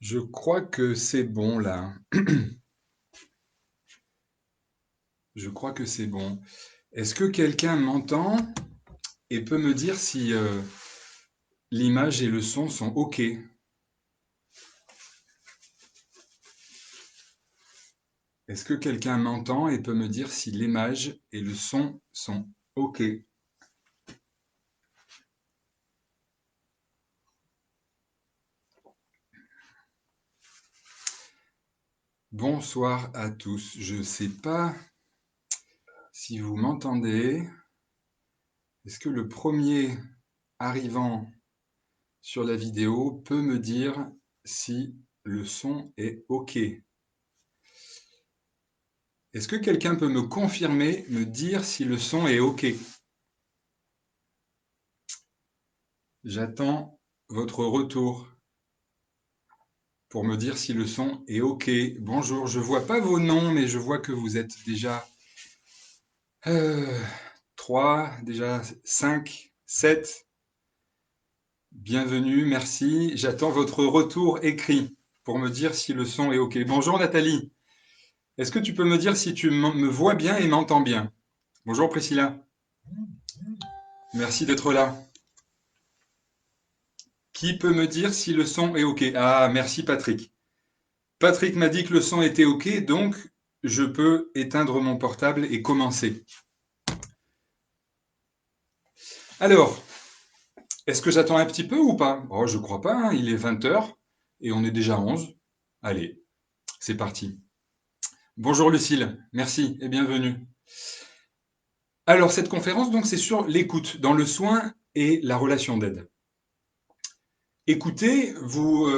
Je crois que c'est bon là. Je crois que c'est bon. Est-ce que quelqu'un m'entend et peut me dire si l'image et le son sont OK? Est-ce que quelqu'un m'entend et peut me dire si l'image et le son sont OK? Bonsoir à tous. Je ne sais pas si vous m'entendez. Est-ce que le premier arrivant sur la vidéo peut me dire si le son est OK? Est-ce que quelqu'un peut me confirmer, me dire si le son est OK? J'attends votre retour pour me dire si le son est OK. Bonjour, je ne vois pas vos noms, mais je vois que vous êtes déjà 3, déjà 5, 7. Bienvenue, merci. J'attends votre retour écrit pour me dire si le son est OK. Bonjour Nathalie, est-ce que tu peux me dire si tu me vois bien et m'entends bien? Bonjour Priscilla, merci d'être là. Qui peut me dire si le son est OK? Ah, merci Patrick. Patrick m'a dit que le son était OK, donc je peux éteindre mon portable et commencer. Alors, est-ce que j'attends un petit peu ou pas? Oh, je crois pas, hein, il est 20 heures et on est déjà 11. Allez, c'est parti. Bonjour Lucille, merci et bienvenue. Alors, cette conférence, donc, c'est sur l'écoute dans le soin et la relation d'aide. Écoutez, vous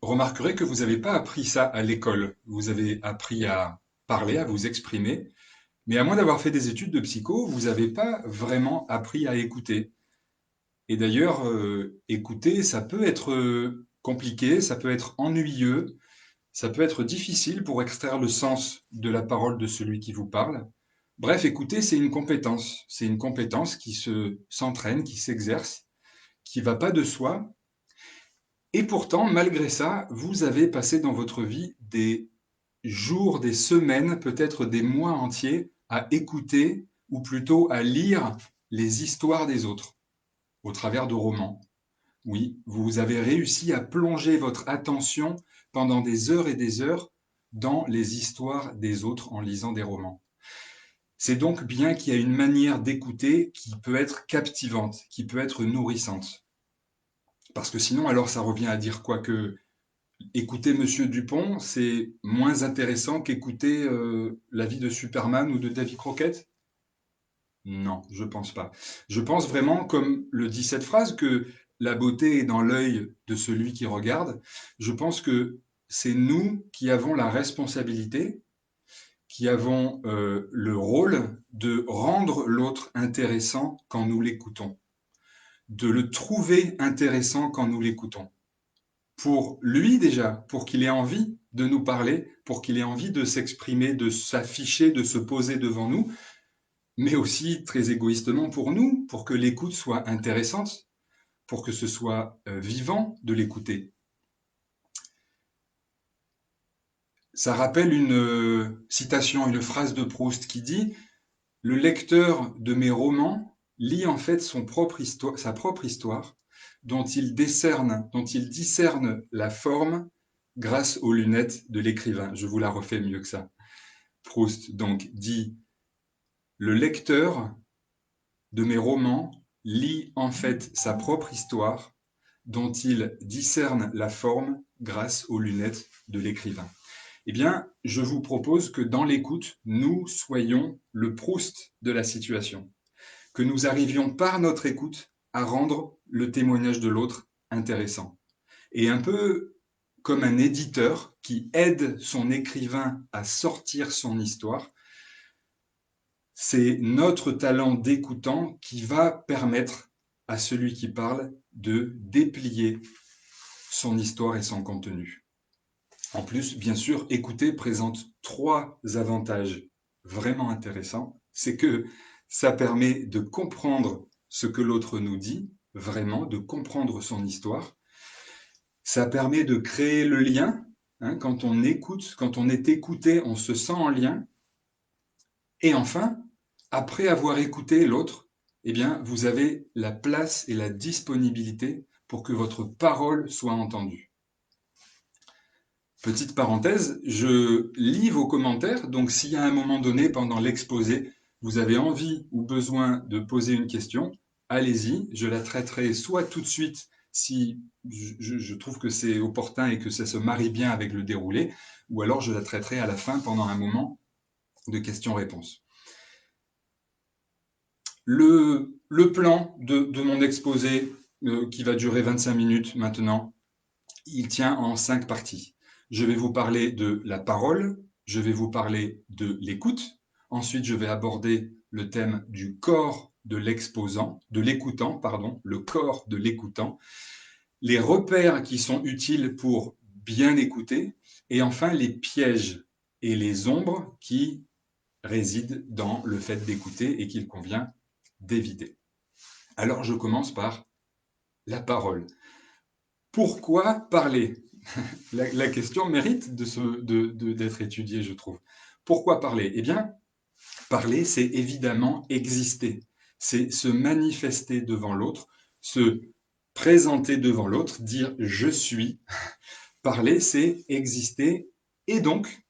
remarquerez que vous n'avez pas appris ça à l'école. Vous avez appris à parler, à vous exprimer, mais à moins d'avoir fait des études de psycho, vous n'avez pas vraiment appris à écouter. Et d'ailleurs, écouter, ça peut être compliqué, ça peut être ennuyeux, ça peut être difficile pour extraire le sens de la parole de celui qui vous parle. Bref, écouter, c'est une compétence. C'est une compétence qui s'entraîne, qui s'exerce, qui ne va pas de soi. Et pourtant, malgré ça, vous avez passé dans votre vie des jours, des semaines, peut-être des mois entiers à écouter, ou plutôt à lire les histoires des autres au travers de romans. Oui, vous avez réussi à plonger votre attention pendant des heures et des heures dans les histoires des autres en lisant des romans. C'est donc bien qu'il y a une manière d'écouter qui peut être captivante, qui peut être nourrissante. Parce que sinon, alors ça revient à dire quoi? Que écouter Monsieur Dupont, c'est moins intéressant qu'écouter la vie de Superman ou de Davy Crockett? Non, je pense pas. Je pense vraiment, comme le dit cette phrase, que la beauté est dans l'œil de celui qui regarde. Je pense que c'est nous qui avons la responsabilité, qui avons le rôle de rendre l'autre intéressant quand nous l'écoutons, de le trouver intéressant quand nous l'écoutons. Pour lui déjà, pour qu'il ait envie de nous parler, pour qu'il ait envie de s'exprimer, de s'afficher, de se poser devant nous, mais aussi très égoïstement pour nous, pour que l'écoute soit intéressante, pour que ce soit vivant de l'écouter. Ça rappelle une citation, une phrase de Proust qui dit: le lecteur de mes romans lit en fait sa propre histoire, dont il discerne la forme grâce aux lunettes de l'écrivain. Je vous la refais mieux que ça. Proust donc dit: le lecteur de mes romans lit en fait sa propre histoire, dont il discerne la forme grâce aux lunettes de l'écrivain. Eh bien, je vous propose que dans l'écoute, nous soyons le Proust de la situation, que nous arrivions par notre écoute à rendre le témoignage de l'autre intéressant. Et un peu comme un éditeur qui aide son écrivain à sortir son histoire, c'est notre talent d'écoutant qui va permettre à celui qui parle de déplier son histoire et son contenu. En plus, bien sûr, écouter présente 3 avantages vraiment intéressants. C'est que ça permet de comprendre ce que l'autre nous dit, vraiment, de comprendre son histoire. Ça permet de créer le lien. Hein, quand on écoute, quand on est écouté, on se sent en lien. Et enfin, après avoir écouté l'autre, eh bien, vous avez la place et la disponibilité pour que votre parole soit entendue. Petite parenthèse, je lis vos commentaires, donc s'il y a un moment donné pendant l'exposé, vous avez envie ou besoin de poser une question, allez-y, je la traiterai soit tout de suite si je trouve que c'est opportun et que ça se marie bien avec le déroulé, ou alors je la traiterai à la fin pendant un moment de questions-réponses. Le plan de mon exposé, qui va durer 25 minutes maintenant, il tient en 5 parties. Je vais vous parler de la parole, je vais vous parler de l'écoute, ensuite je vais aborder le thème du corps de l'exposant, de l'écoutant, pardon, le corps de l'écoutant, les repères qui sont utiles pour bien écouter, et enfin les pièges et les ombres qui résident dans le fait d'écouter et qu'il convient d'éviter. Alors je commence par la parole. Pourquoi parler? La question mérite d'être étudiée, je trouve. Pourquoi parler? Eh bien, parler, c'est évidemment exister. C'est se manifester devant l'autre, se présenter devant l'autre, dire je suis. Parler, c'est exister. Et donc,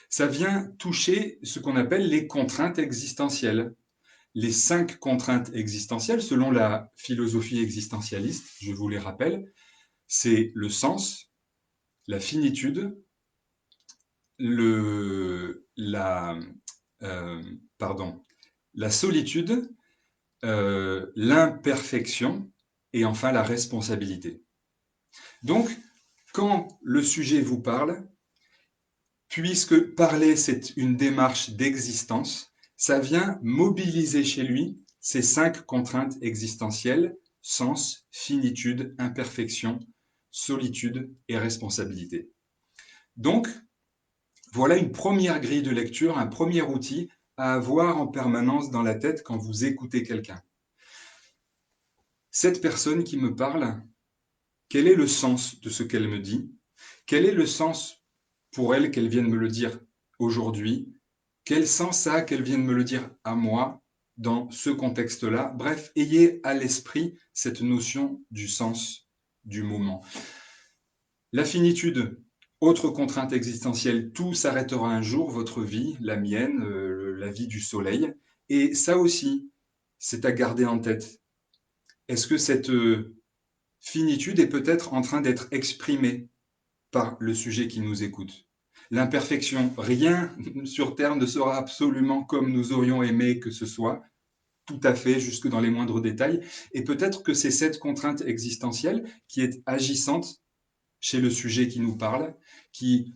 ça vient toucher ce qu'on appelle les contraintes existentielles. Les 5 contraintes existentielles, selon la philosophie existentialiste, je vous les rappelle, c'est le sens, la finitude, le, la, euh, pardon, la solitude, l'imperfection et enfin la responsabilité. Donc, quand le sujet vous parle, puisque parler c'est une démarche d'existence, ça vient mobiliser chez lui ces 5 contraintes existentielles, sens, finitude, imperfection, solitude et responsabilité. Donc, voilà une première grille de lecture, un premier outil à avoir en permanence dans la tête quand vous écoutez quelqu'un. Cette personne qui me parle, quel est le sens de ce qu'elle me dit? Quel est le sens pour elle qu'elle vienne me le dire aujourd'hui? Quel sens ça a qu'elle vienne me le dire à moi dans ce contexte-là? Bref, ayez à l'esprit cette notion du sens du moment. La finitude, autre contrainte existentielle, tout s'arrêtera un jour, votre vie, la mienne, la vie du soleil. Et ça aussi, c'est à garder en tête. Est-ce que cette finitude est peut-être en train d'être exprimée par le sujet qui nous écoute? L'imperfection, rien sur Terre ne sera absolument comme nous aurions aimé que ce soit, tout à fait, jusque dans les moindres détails. Et peut-être que c'est cette contrainte existentielle qui est agissante chez le sujet qui nous parle, qui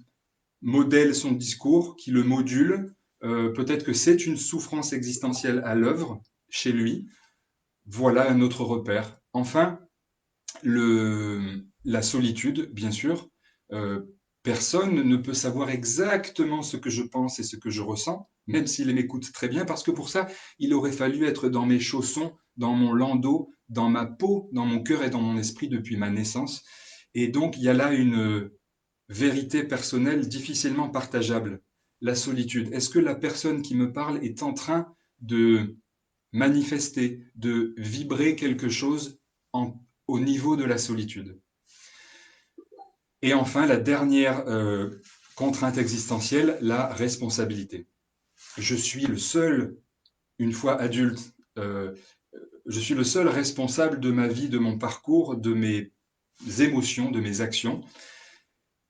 modèle son discours, qui le module. Peut-être que c'est une souffrance existentielle à l'œuvre chez lui. Voilà un autre repère. Enfin, la solitude, bien sûr. Personne ne peut savoir exactement ce que je pense et ce que je ressens, même s'il m'écoute très bien, parce que pour ça, il aurait fallu être dans mes chaussons, dans mon landau, dans ma peau, dans mon cœur et dans mon esprit depuis ma naissance. Et donc, il y a là une vérité personnelle difficilement partageable. La solitude. Est-ce que la personne qui me parle est en train de manifester, de vibrer quelque chose au niveau de la solitude? Et enfin, la dernière contrainte existentielle, la responsabilité. Je suis le seul, une fois adulte, je suis le seul responsable de ma vie, de mon parcours, de mes émotions, de mes actions.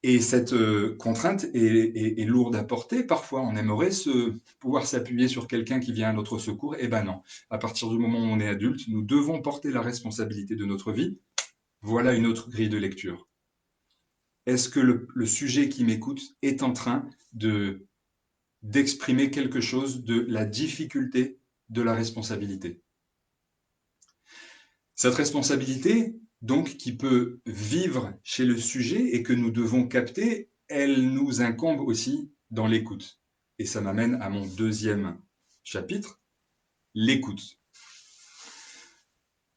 Et cette contrainte est lourde à porter. Parfois, on aimerait pouvoir s'appuyer sur quelqu'un qui vient à notre secours. Eh ben non. À partir du moment où on est adulte, nous devons porter la responsabilité de notre vie. Voilà une autre grille de lecture. Est-ce que le sujet qui m'écoute est en train d'exprimer quelque chose de la difficulté de la responsabilité? Cette responsabilité, donc, qui peut vivre chez le sujet et que nous devons capter, elle nous incombe aussi dans l'écoute. Et ça m'amène à mon deuxième chapitre, l'écoute.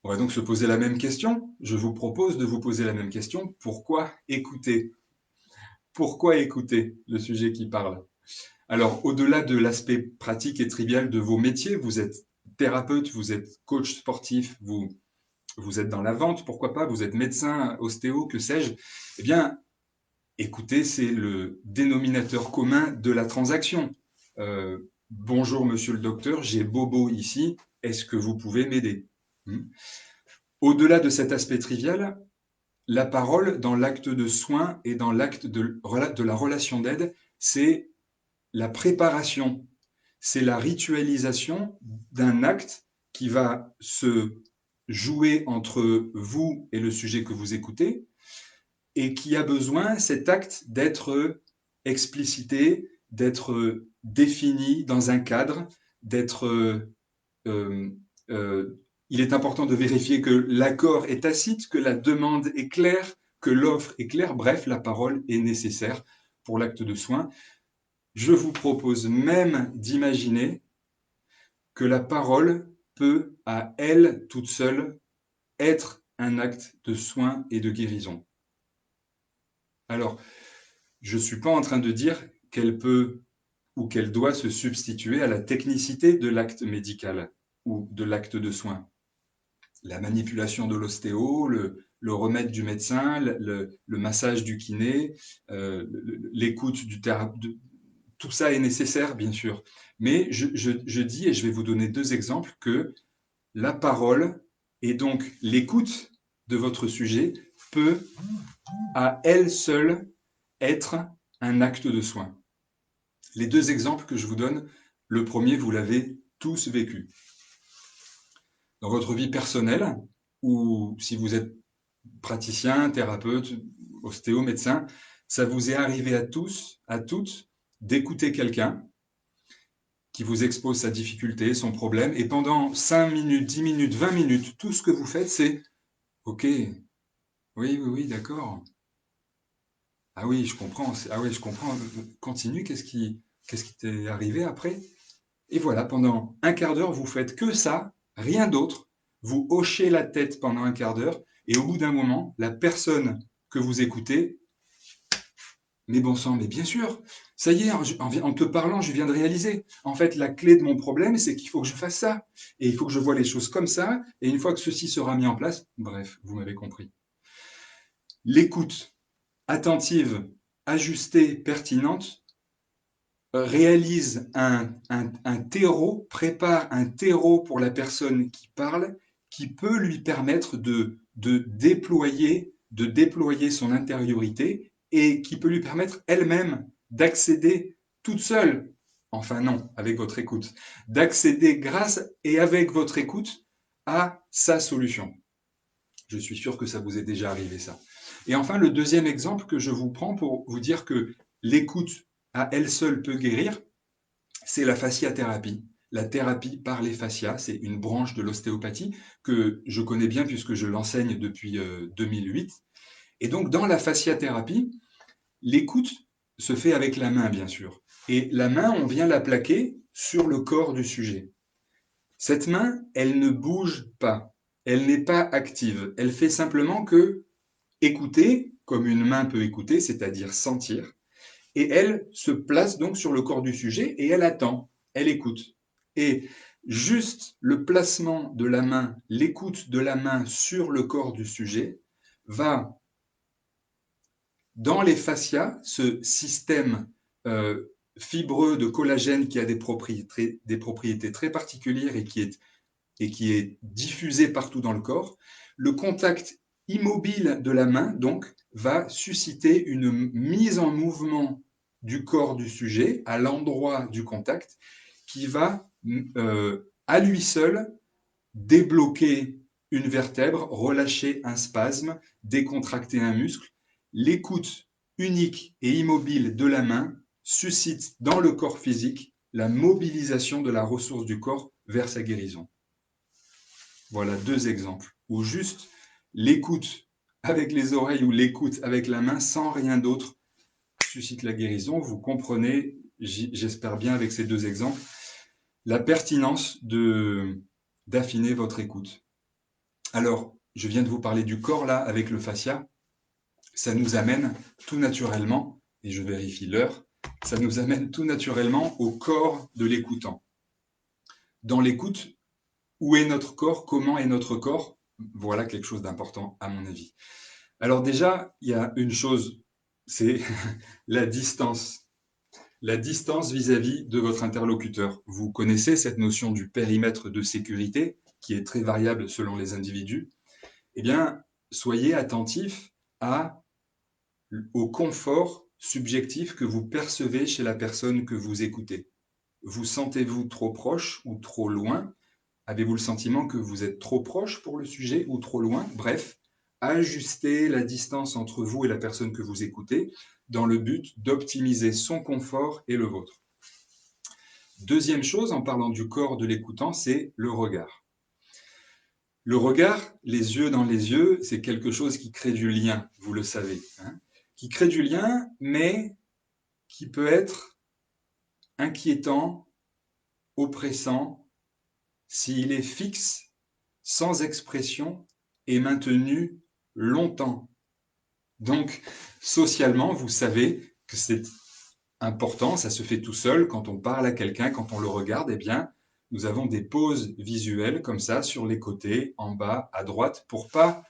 On va donc se poser la même question. Je vous propose de vous poser la même question. Pourquoi écouter? Pourquoi écouter le sujet qui parle? Alors, au-delà de l'aspect pratique et trivial de vos métiers, vous êtes thérapeute, vous êtes coach sportif, vous êtes dans la vente, pourquoi pas, vous êtes médecin, ostéo, que sais-je. Eh bien, écoutez, c'est le dénominateur commun de la transaction. Bonjour, monsieur le docteur, j'ai Bobo ici, est-ce que vous pouvez m'aider? Au-delà de cet aspect trivial, la parole dans l'acte de soin et dans l'acte de la relation d'aide, c'est la préparation, c'est la ritualisation d'un acte qui va se jouer entre vous et le sujet que vous écoutez et qui a besoin, cet acte, d'être explicité, d'être défini dans un cadre, d'être euh, euh, il est important de vérifier que l'accord est tacite, que la demande est claire, que l'offre est claire. Bref, la parole est nécessaire pour l'acte de soin. Je vous propose même d'imaginer que la parole peut, à elle toute seule, être un acte de soin et de guérison. Alors, je ne suis pas en train de dire qu'elle peut ou qu'elle doit se substituer à la technicité de l'acte médical ou de l'acte de soin. La manipulation de l'ostéo, le remède du médecin, le massage du kiné, l'écoute du thérapeute, tout ça est nécessaire, bien sûr. Mais je dis, et je vais vous donner deux exemples, que la parole et donc l'écoute de votre sujet peut à elle seule être un acte de soin. Les deux exemples que je vous donne, le premier, vous l'avez tous vécu. Dans votre vie personnelle, ou si vous êtes praticien, thérapeute, ostéo, médecin, ça vous est arrivé à tous, à toutes, d'écouter quelqu'un qui vous expose sa difficulté, son problème, et pendant 5 minutes, 10 minutes, 20 minutes, tout ce que vous faites, c'est OK, oui, d'accord. Ah oui, je comprends. Ah oui, je comprends. Continue, qu'est-ce qui t'est arrivé après? Et voilà, pendant un quart d'heure, vous faites que ça, rien d'autre. Vous hochez la tête pendant un quart d'heure, et au bout d'un moment, la personne que vous écoutez, mais bon sang, mais bien sûr, ça y est, en te parlant, je viens de réaliser. En fait, la clé de mon problème, c'est qu'il faut que je fasse ça. Et il faut que je vois les choses comme ça. Et une fois que ceci sera mis en place, bref, vous m'avez compris. L'écoute attentive, ajustée, pertinente, réalise un terreau, prépare un terreau pour la personne qui parle, qui peut lui permettre de déployer son intériorité et qui peut lui permettre elle-même d'accéder toute seule, enfin non, avec votre écoute, d'accéder grâce et avec votre écoute à sa solution. Je suis sûr que ça vous est déjà arrivé ça. Et enfin, le deuxième exemple que je vous prends pour vous dire que l'écoute à elle seule peut guérir, c'est la fasciathérapie. La thérapie par les fascias, c'est une branche de l'ostéopathie que je connais bien puisque je l'enseigne depuis 2008. Et donc, dans la fasciathérapie, l'écoute se fait avec la main, bien sûr. Et la main, on vient la plaquer sur le corps du sujet. Cette main, elle ne bouge pas. Elle n'est pas active. Elle fait simplement que écouter, comme une main peut écouter, c'est-à-dire sentir, et elle se place donc sur le corps du sujet et elle attend, elle écoute. Et juste le placement de la main, l'écoute de la main sur le corps du sujet va, dans les fascias, ce système fibreux de collagène qui a des propriétés très particulières et qui est diffusé partout dans le corps, le contact immobile de la main, donc, va susciter une mise en mouvement du corps du sujet à l'endroit du contact qui va, à lui seul, débloquer une vertèbre, relâcher un spasme, décontracter un muscle. L'écoute unique et immobile de la main suscite dans le corps physique la mobilisation de la ressource du corps vers sa guérison. Voilà deux exemples où juste l'écoute avec les oreilles ou l'écoute avec la main sans rien d'autre suscite la guérison. Vous comprenez, j'espère bien avec ces deux exemples, la pertinence d'affiner votre écoute. Alors, je viens de vous parler du corps là avec le fascia. Ça nous amène tout naturellement, et je vérifie l'heure, ça nous amène tout naturellement au corps de l'écoutant. Dans l'écoute, où est notre corps? Comment est notre corps? Voilà quelque chose d'important à mon avis. Alors déjà, il y a une chose, c'est la distance. La distance vis-à-vis de votre interlocuteur. Vous connaissez cette notion du périmètre de sécurité, qui est très variable selon les individus. Eh bien, soyez attentif au confort subjectif que vous percevez chez la personne que vous écoutez. Vous sentez-vous trop proche ou trop loin? Avez-vous le sentiment que vous êtes trop proche pour le sujet ou trop loin? Bref, ajustez la distance entre vous et la personne que vous écoutez dans le but d'optimiser son confort et le vôtre. Deuxième chose, en parlant du corps de l'écoutant, c'est le regard. Le regard, les yeux dans les yeux, c'est quelque chose qui crée du lien, vous le savez, hein, qui crée du lien, mais qui peut être inquiétant, oppressant, s'il est fixe, sans expression et maintenu longtemps. Donc, socialement, vous savez que c'est important, ça se fait tout seul, quand on parle à quelqu'un, quand on le regarde, eh bien, nous avons des pauses visuelles comme ça, sur les côtés, en bas, à droite, pour pas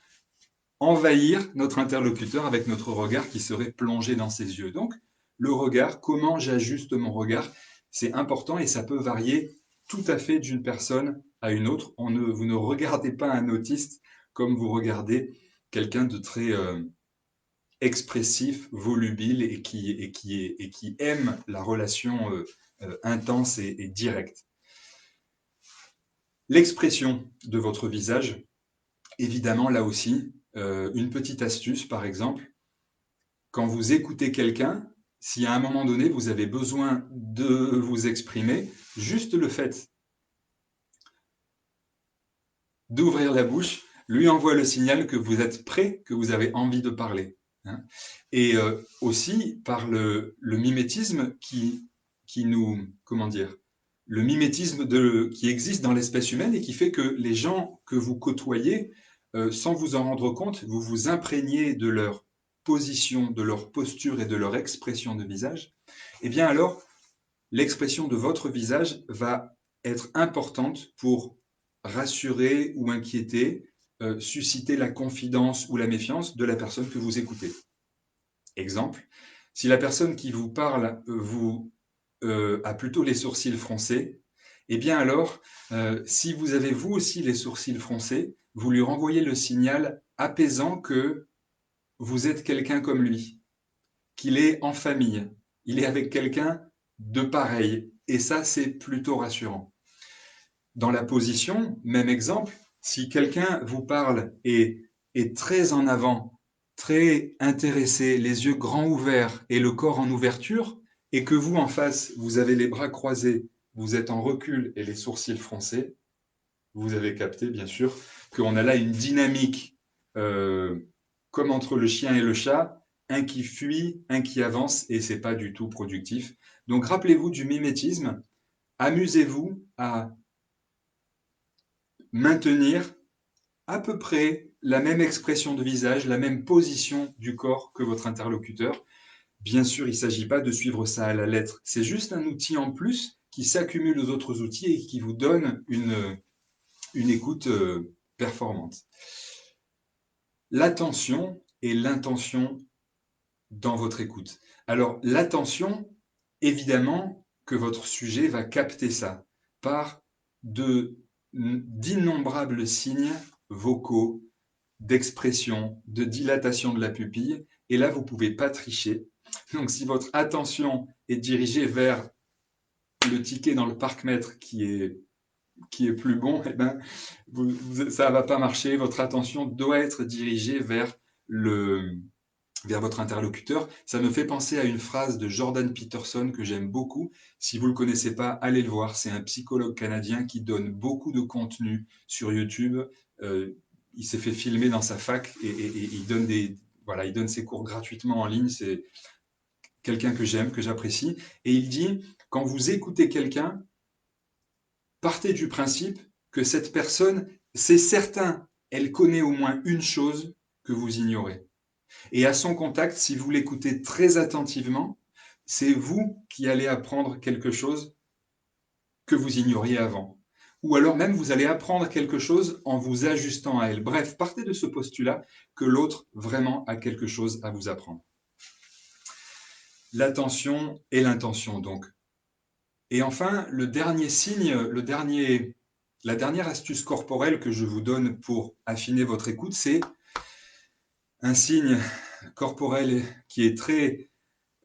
envahir notre interlocuteur avec notre regard qui serait plongé dans ses yeux. Donc, le regard, comment j'ajuste mon regard, c'est important et ça peut varier tout à fait d'une personne à une autre. Vous ne regardez pas un autiste comme vous regardez quelqu'un de très expressif, volubile et qui aime la relation intense et directe. L'expression de votre visage, évidemment, là aussi, une petite astuce, par exemple, quand vous écoutez quelqu'un, si à un moment donné, vous avez besoin de vous exprimer, juste le fait d'ouvrir la bouche lui envoie le signal que vous êtes prêt, que vous avez envie de parler, hein. Et aussi par le mimétisme qui nous, comment dire, le mimétisme qui existe dans l'espèce humaine et qui fait que les gens que vous côtoyez, sans vous en rendre compte, vous vous imprégnez de leur position, de leur posture et de leur expression de visage. Eh bien alors, l'expression de votre visage va être importante pour rassurer ou inquiéter, susciter la confidence ou la méfiance de la personne que vous écoutez. Exemple, si la personne qui vous parle a plutôt les sourcils froncés, eh bien alors, si vous avez vous aussi les sourcils froncés, vous lui renvoyez le signal apaisant que vous êtes quelqu'un comme lui, qu'il est en famille, il est avec quelqu'un de pareil. Et ça, c'est plutôt rassurant. Dans la position, même exemple, si quelqu'un vous parle et est très en avant, très intéressé, les yeux grands ouverts et le corps en ouverture, et que vous, en face, vous avez les bras croisés, vous êtes en recul et les sourcils froncés, vous avez capté, bien sûr, qu'on a là une dynamique comme entre le chien et le chat, un qui fuit, un qui avance, et c'est pas du tout productif. Donc rappelez-vous du mimétisme, amusez-vous à maintenir à peu près la même expression de visage, la même position du corps que votre interlocuteur. Bien sûr, il ne s'agit pas de suivre ça à la lettre, c'est juste un outil en plus qui s'accumule aux autres outils et qui vous donne une écoute performante. L'attention et l'intention dans votre écoute. Alors, l'attention, évidemment que votre sujet va capter ça par d'innombrables signes vocaux, d'expression, de dilatation de la pupille. Et là, vous ne pouvez pas tricher. Donc, si votre attention est dirigée vers le ticket dans le parc-mètre qui est plus bon, eh ben, ça ne va pas marcher. Votre attention doit être dirigée vers votre interlocuteur. Ça me fait penser à une phrase de Jordan Peterson que j'aime beaucoup. Si vous ne le connaissez pas, allez le voir. C'est un psychologue canadien qui donne beaucoup de contenu sur YouTube. Il s'est fait filmer dans sa fac et il donne il donne ses cours gratuitement en ligne. C'est quelqu'un que j'aime, que j'apprécie. Et il dit, quand vous écoutez quelqu'un, partez du principe que cette personne, c'est certain elle connaît au moins une chose que vous ignorez. Et à son contact, si vous l'écoutez très attentivement, c'est vous qui allez apprendre quelque chose que vous ignoriez avant. Ou alors même, vous allez apprendre quelque chose en vous ajustant à elle. Bref, partez de ce postulat que l'autre vraiment a quelque chose à vous apprendre. L'attention et l'intention, donc. Et enfin, le dernier signe, la dernière astuce corporelle que je vous donne pour affiner votre écoute, c'est un signe corporel qui est très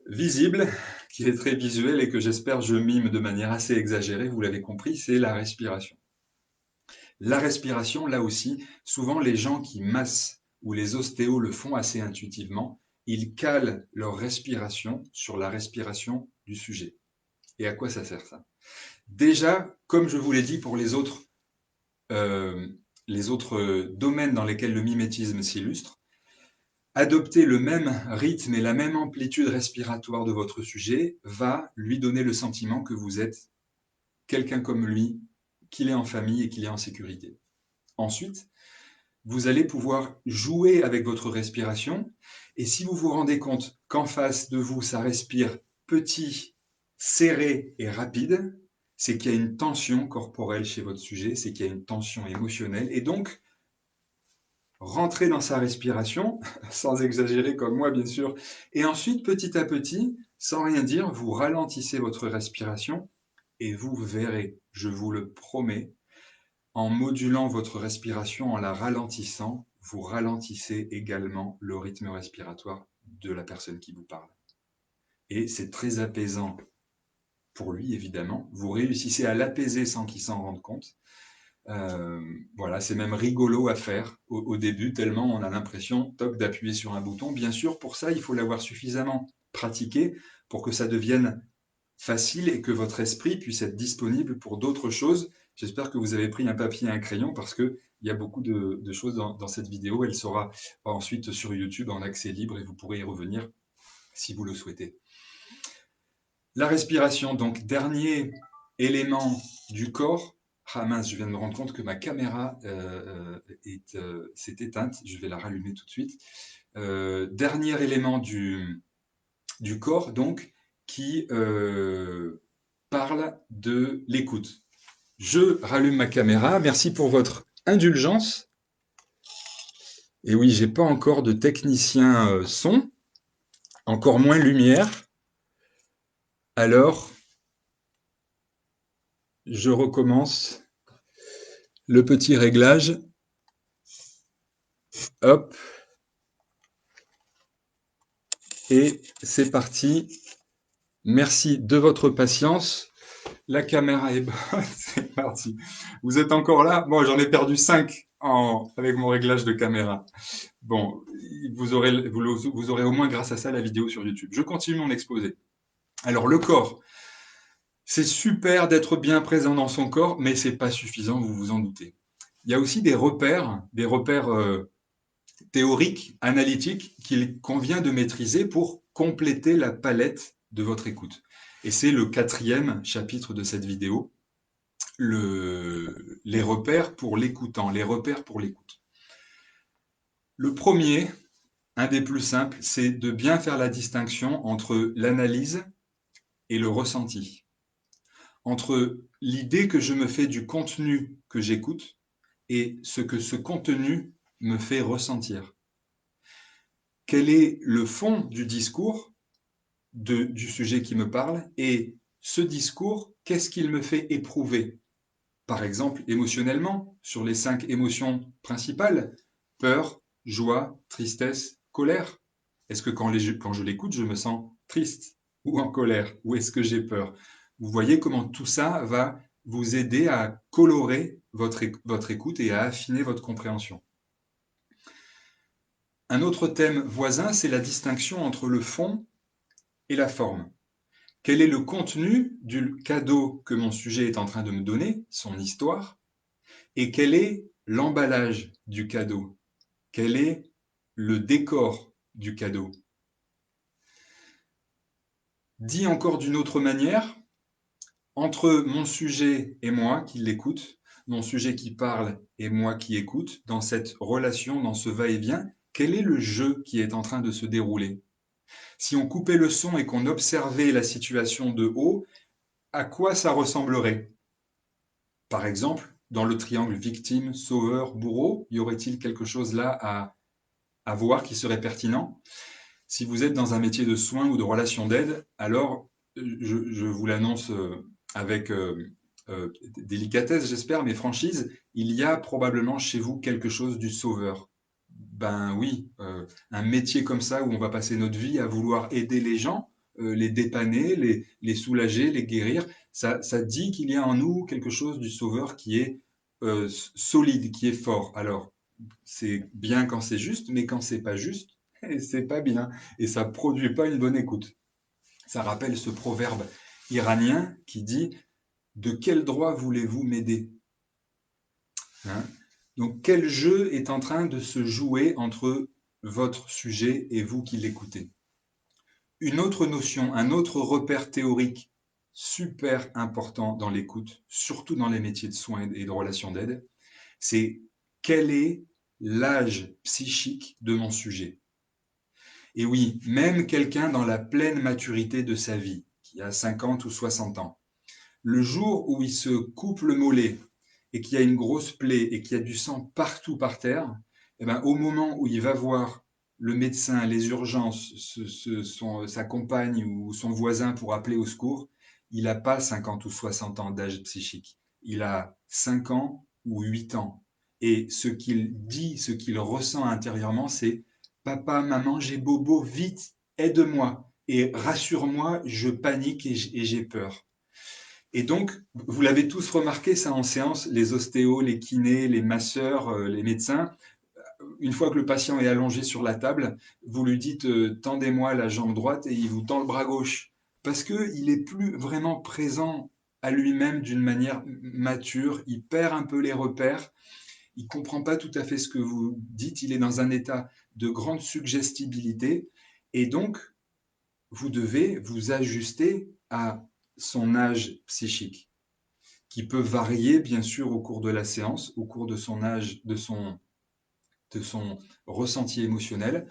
visible, qui est très visuel et que j'espère je mime de manière assez exagérée, vous l'avez compris, c'est la respiration. La respiration, là aussi, souvent les gens qui massent ou les ostéos le font assez intuitivement, ils calent leur respiration sur la respiration du sujet. Et à quoi ça sert ça? Déjà, comme je vous l'ai dit pour les autres domaines dans lesquels le mimétisme s'illustre, adopter le même rythme et la même amplitude respiratoire de votre sujet va lui donner le sentiment que vous êtes quelqu'un comme lui, qu'il est en famille et qu'il est en sécurité. Ensuite, vous allez pouvoir jouer avec votre respiration et si vous vous rendez compte qu'en face de vous, ça respire petit, serré et rapide, c'est qu'il y a une tension corporelle chez votre sujet, c'est qu'il y a une tension émotionnelle et donc rentrer dans sa respiration, sans exagérer comme moi bien sûr, et ensuite petit à petit, sans rien dire, vous ralentissez votre respiration et vous verrez, je vous le promets, en modulant votre respiration, en la ralentissant, vous ralentissez également le rythme respiratoire de la personne qui vous parle. Et c'est très apaisant pour lui, évidemment. Vous réussissez à l'apaiser sans qu'il s'en rende compte. Voilà, c'est même rigolo à faire au début, tellement on a l'impression d'appuyer sur un bouton. Bien sûr, pour ça, il faut l'avoir suffisamment pratiqué pour que ça devienne facile et que votre esprit puisse être disponible pour d'autres choses. J'espère que vous avez pris un papier et un crayon parce qu'il y a beaucoup de choses dans cette vidéo. Elle sera ensuite sur YouTube en accès libre et vous pourrez y revenir si vous le souhaitez. La respiration, donc dernier élément du corps. Ah mince, je viens de me rendre compte que ma caméra s'est éteinte. Je vais la rallumer tout de suite. Dernier élément du corps, donc, qui parle de l'écoute. Je rallume ma caméra. Merci pour votre indulgence. Et oui, j'ai pas encore de technicien son, encore moins lumière. Alors, je recommence le petit réglage. Hop. Et c'est parti. Merci de votre patience. La caméra est bonne. C'est parti. Vous êtes encore là? Bon, j'en ai perdu 5 avec mon réglage de caméra. Bon, vous aurez au moins grâce à ça la vidéo sur YouTube. Je continue mon exposé. Alors, le corps. C'est super d'être bien présent dans son corps, mais c'est pas suffisant, vous vous en doutez. Il y a aussi des repères théoriques, analytiques, qu'il convient de maîtriser pour compléter la palette de votre écoute. Et c'est le 4e chapitre de cette vidéo, les repères pour l'écoutant, les repères pour l'écoute. Le premier, un des plus simples, c'est de bien faire la distinction entre l'analyse et le ressenti. Entre l'idée que je me fais du contenu que j'écoute et ce que ce contenu me fait ressentir. Quel est le fond du discours du sujet qui me parle et ce discours, qu'est-ce qu'il me fait éprouver? Par exemple, émotionnellement, sur les 5 émotions principales, peur, joie, tristesse, colère. Est-ce que quand je l'écoute, je me sens triste ou en colère? Ou est-ce que j'ai peur? Vous voyez comment tout ça va vous aider à colorer votre écoute et à affiner votre compréhension. Un autre thème voisin, c'est la distinction entre le fond et la forme. Quel est le contenu du cadeau que mon sujet est en train de me donner, son histoire, et quel est l'emballage du cadeau? Quel est le décor du cadeau? Dit encore d'une autre manière, entre mon sujet et moi qui l'écoute, mon sujet qui parle et moi qui écoute, dans cette relation, dans ce va-et-vient, quel est le jeu qui est en train de se dérouler? Si on coupait le son et qu'on observait la situation de haut, à quoi ça ressemblerait? Par exemple, dans le triangle victime, sauveur, bourreau, y aurait-il quelque chose là à voir qui serait pertinent? Si vous êtes dans un métier de soins ou de relation d'aide, alors je vous l'annonce avec délicatesse, j'espère, mais franchise, il y a probablement chez vous quelque chose du sauveur. Ben oui, un métier comme ça où on va passer notre vie à vouloir aider les gens, les dépanner, les soulager, les guérir, ça dit qu'il y a en nous quelque chose du sauveur qui est solide, qui est fort. Alors, c'est bien quand c'est juste, mais quand c'est pas juste, c'est pas bien. Et ça produit pas une bonne écoute. Ça rappelle ce proverbe iranien qui dit: de quel droit voulez-vous m'aider? Hein. Donc, quel jeu est en train de se jouer entre votre sujet et vous qui l'écoutez? Une autre notion, un autre repère théorique super important dans l'écoute, surtout dans les métiers de soins et de relations d'aide, c'est quel est l'âge psychique de mon sujet? Et oui, même quelqu'un dans la pleine maturité de sa vie, qui a 50 ou 60 ans, le jour où il se coupe le mollet et qu'il y a une grosse plaie et qu'il y a du sang partout par terre, eh ben, au moment où il va voir le médecin, les urgences, sa compagne ou son voisin pour appeler au secours, il n'a pas 50 ou 60 ans d'âge psychique. Il a 5 ans ou 8 ans. Et ce qu'il dit, ce qu'il ressent intérieurement, c'est: papa, maman, j'ai bobo, vite, aide-moi et rassure-moi, je panique et j'ai peur. Et donc, vous l'avez tous remarqué ça en séance, les ostéos, les kinés, les masseurs, les médecins, une fois que le patient est allongé sur la table, vous lui dites tendez-moi la jambe droite et il vous tend le bras gauche. Parce qu'il n'est plus vraiment présent à lui-même d'une manière mature, il perd un peu les repères, il ne comprend pas tout à fait ce que vous dites, il est dans un état de grande suggestibilité et donc vous devez vous ajuster à son âge psychique, qui peut varier bien sûr au cours de la séance, au cours de son âge, de son ressenti émotionnel,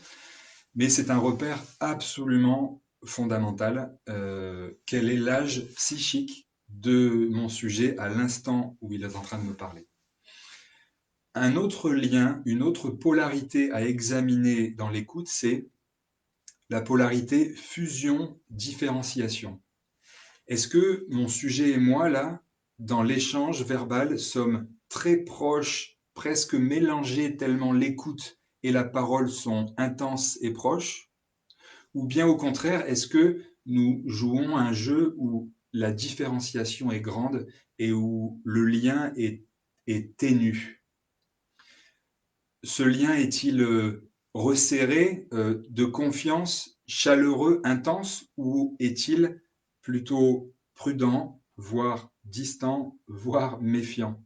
mais c'est un repère absolument fondamental. Quel est l'âge psychique de mon sujet à l'instant où il est en train de me parler? Un autre lien, une autre polarité à examiner dans l'écoute, c'est la polarité fusion-différenciation. Est-ce que mon sujet et moi, là, dans l'échange verbal, sommes très proches, presque mélangés tellement l'écoute et la parole sont intenses et proches? Ou bien au contraire, est-ce que nous jouons un jeu où la différenciation est grande et où le lien est ténu? Ce lien est-il resserré, de confiance, chaleureux, intense, ou est-il plutôt prudent, voire distant, voire méfiant?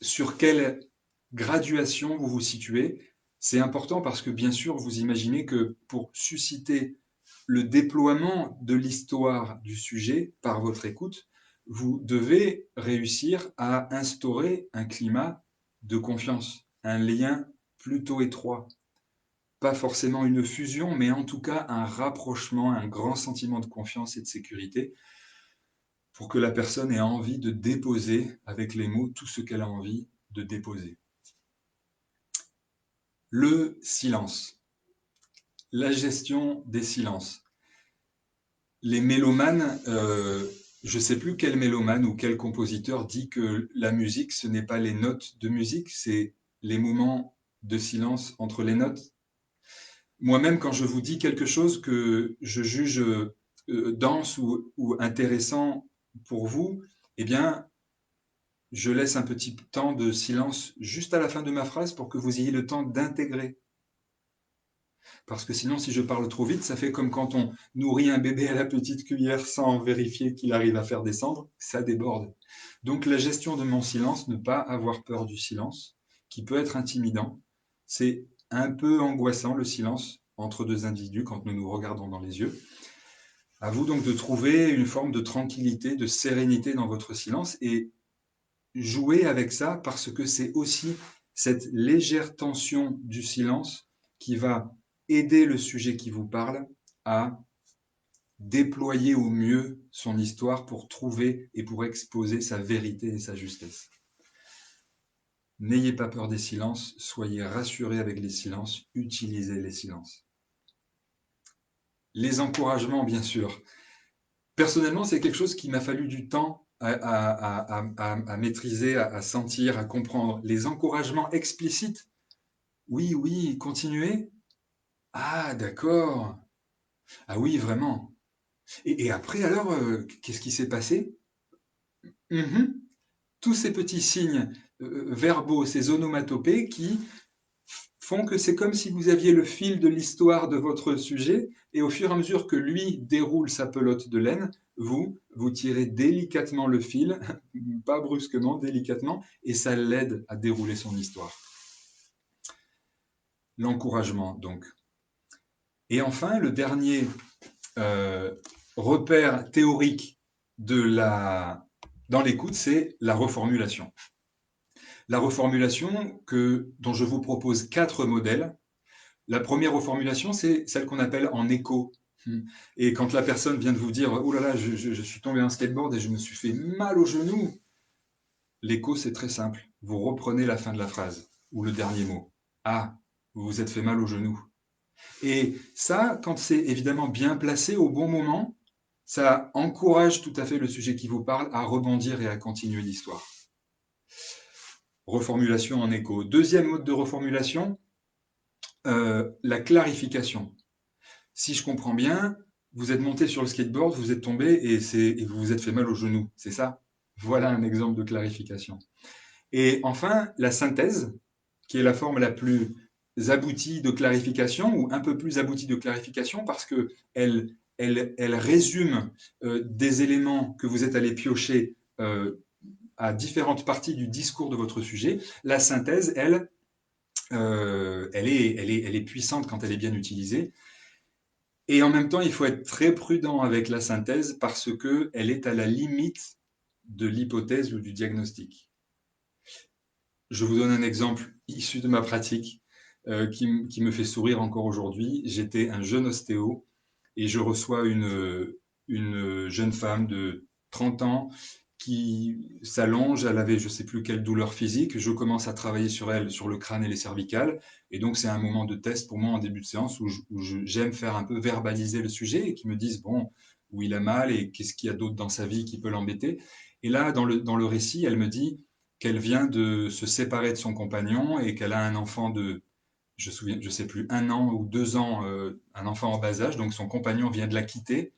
Sur quelle graduation vous vous situez? C'est important parce que bien sûr, vous imaginez que pour susciter le déploiement de l'histoire du sujet par votre écoute, vous devez réussir à instaurer un climat de confiance, un lien plutôt étroit. Pas forcément une fusion, mais en tout cas un rapprochement, un grand sentiment de confiance et de sécurité pour que la personne ait envie de déposer avec les mots tout ce qu'elle a envie de déposer. Le silence, la gestion des silences. Les mélomanes, je ne sais plus quel mélomane ou quel compositeur dit que la musique, ce n'est pas les notes de musique, c'est les moments de silence entre les notes. Moi-même, quand je vous dis quelque chose que je juge dense ou intéressant pour vous, eh bien, je laisse un petit temps de silence juste à la fin de ma phrase pour que vous ayez le temps d'intégrer. Parce que sinon, si je parle trop vite, ça fait comme quand on nourrit un bébé à la petite cuillère sans vérifier qu'il arrive à faire descendre, ça déborde. Donc la gestion de mon silence, ne pas avoir peur du silence, qui peut être intimidant. C'est un peu angoissant le silence entre deux individus quand nous nous regardons dans les yeux. À vous donc de trouver une forme de tranquillité, de sérénité dans votre silence et jouez avec ça parce que c'est aussi cette légère tension du silence qui va aider le sujet qui vous parle à déployer au mieux son histoire pour trouver et pour exposer sa vérité et sa justesse. N'ayez pas peur des silences, soyez rassurés avec les silences, utilisez les silences. Les encouragements, bien sûr. Personnellement, c'est quelque chose qui m'a fallu du temps à maîtriser, à sentir, à comprendre. Les encouragements explicites, oui, oui, continuez. Ah, d'accord. Ah oui, vraiment. Et après, alors, qu'est-ce qui s'est passé? Mhm. Tous ces petits signes verbaux, ces onomatopées qui font que c'est comme si vous aviez le fil de l'histoire de votre sujet, et au fur et à mesure que lui déroule sa pelote de laine, vous tirez délicatement le fil, pas brusquement, délicatement, et ça l'aide à dérouler son histoire. L'encouragement, donc. Et enfin, le dernier repère théorique dans l'écoute, c'est la reformulation. La reformulation dont je vous propose 4 modèles. La première reformulation, c'est celle qu'on appelle en écho. Et quand la personne vient de vous dire « Oh là là, je suis tombé en skateboard et je me suis fait mal au genou », l'écho, c'est très simple. Vous reprenez la fin de la phrase ou le dernier mot. « Ah, vous vous êtes fait mal au genou ». Et ça, quand c'est évidemment bien placé au bon moment, ça encourage tout à fait le sujet qui vous parle à rebondir et à continuer l'histoire. Reformulation en écho. Deuxième mode de reformulation, la clarification. Si je comprends bien, vous êtes monté sur le skateboard, vous êtes tombé et vous vous êtes fait mal au genou, c'est ça? Voilà un exemple de clarification. Et enfin, la synthèse, qui est la forme la plus aboutie de clarification, ou un peu plus aboutie de clarification, parce qu'elle résume des éléments que vous êtes allé piocher à différentes parties du discours de votre sujet. La synthèse, elle est puissante quand elle est bien utilisée. Et en même temps, il faut être très prudent avec la synthèse parce qu'elle est à la limite de l'hypothèse ou du diagnostic. Je vous donne un exemple issu de ma pratique qui me fait sourire encore aujourd'hui. J'étais un jeune ostéo et je reçois une jeune femme de 30 ans qui s'allonge, elle avait je ne sais plus quelle douleur physique, je commence à travailler sur elle, sur le crâne et les cervicales, et donc c'est un moment de test pour moi en début de séance où j'aime faire un peu verbaliser le sujet et qu'ils me disent, bon, où il a mal et qu'est-ce qu'il y a d'autre dans sa vie qui peut l'embêter. Et là, dans le récit, elle me dit qu'elle vient de se séparer de son compagnon et qu'elle a un enfant de, je sais plus, 1 an ou 2 ans, un enfant en bas âge, donc son compagnon vient de la quitter.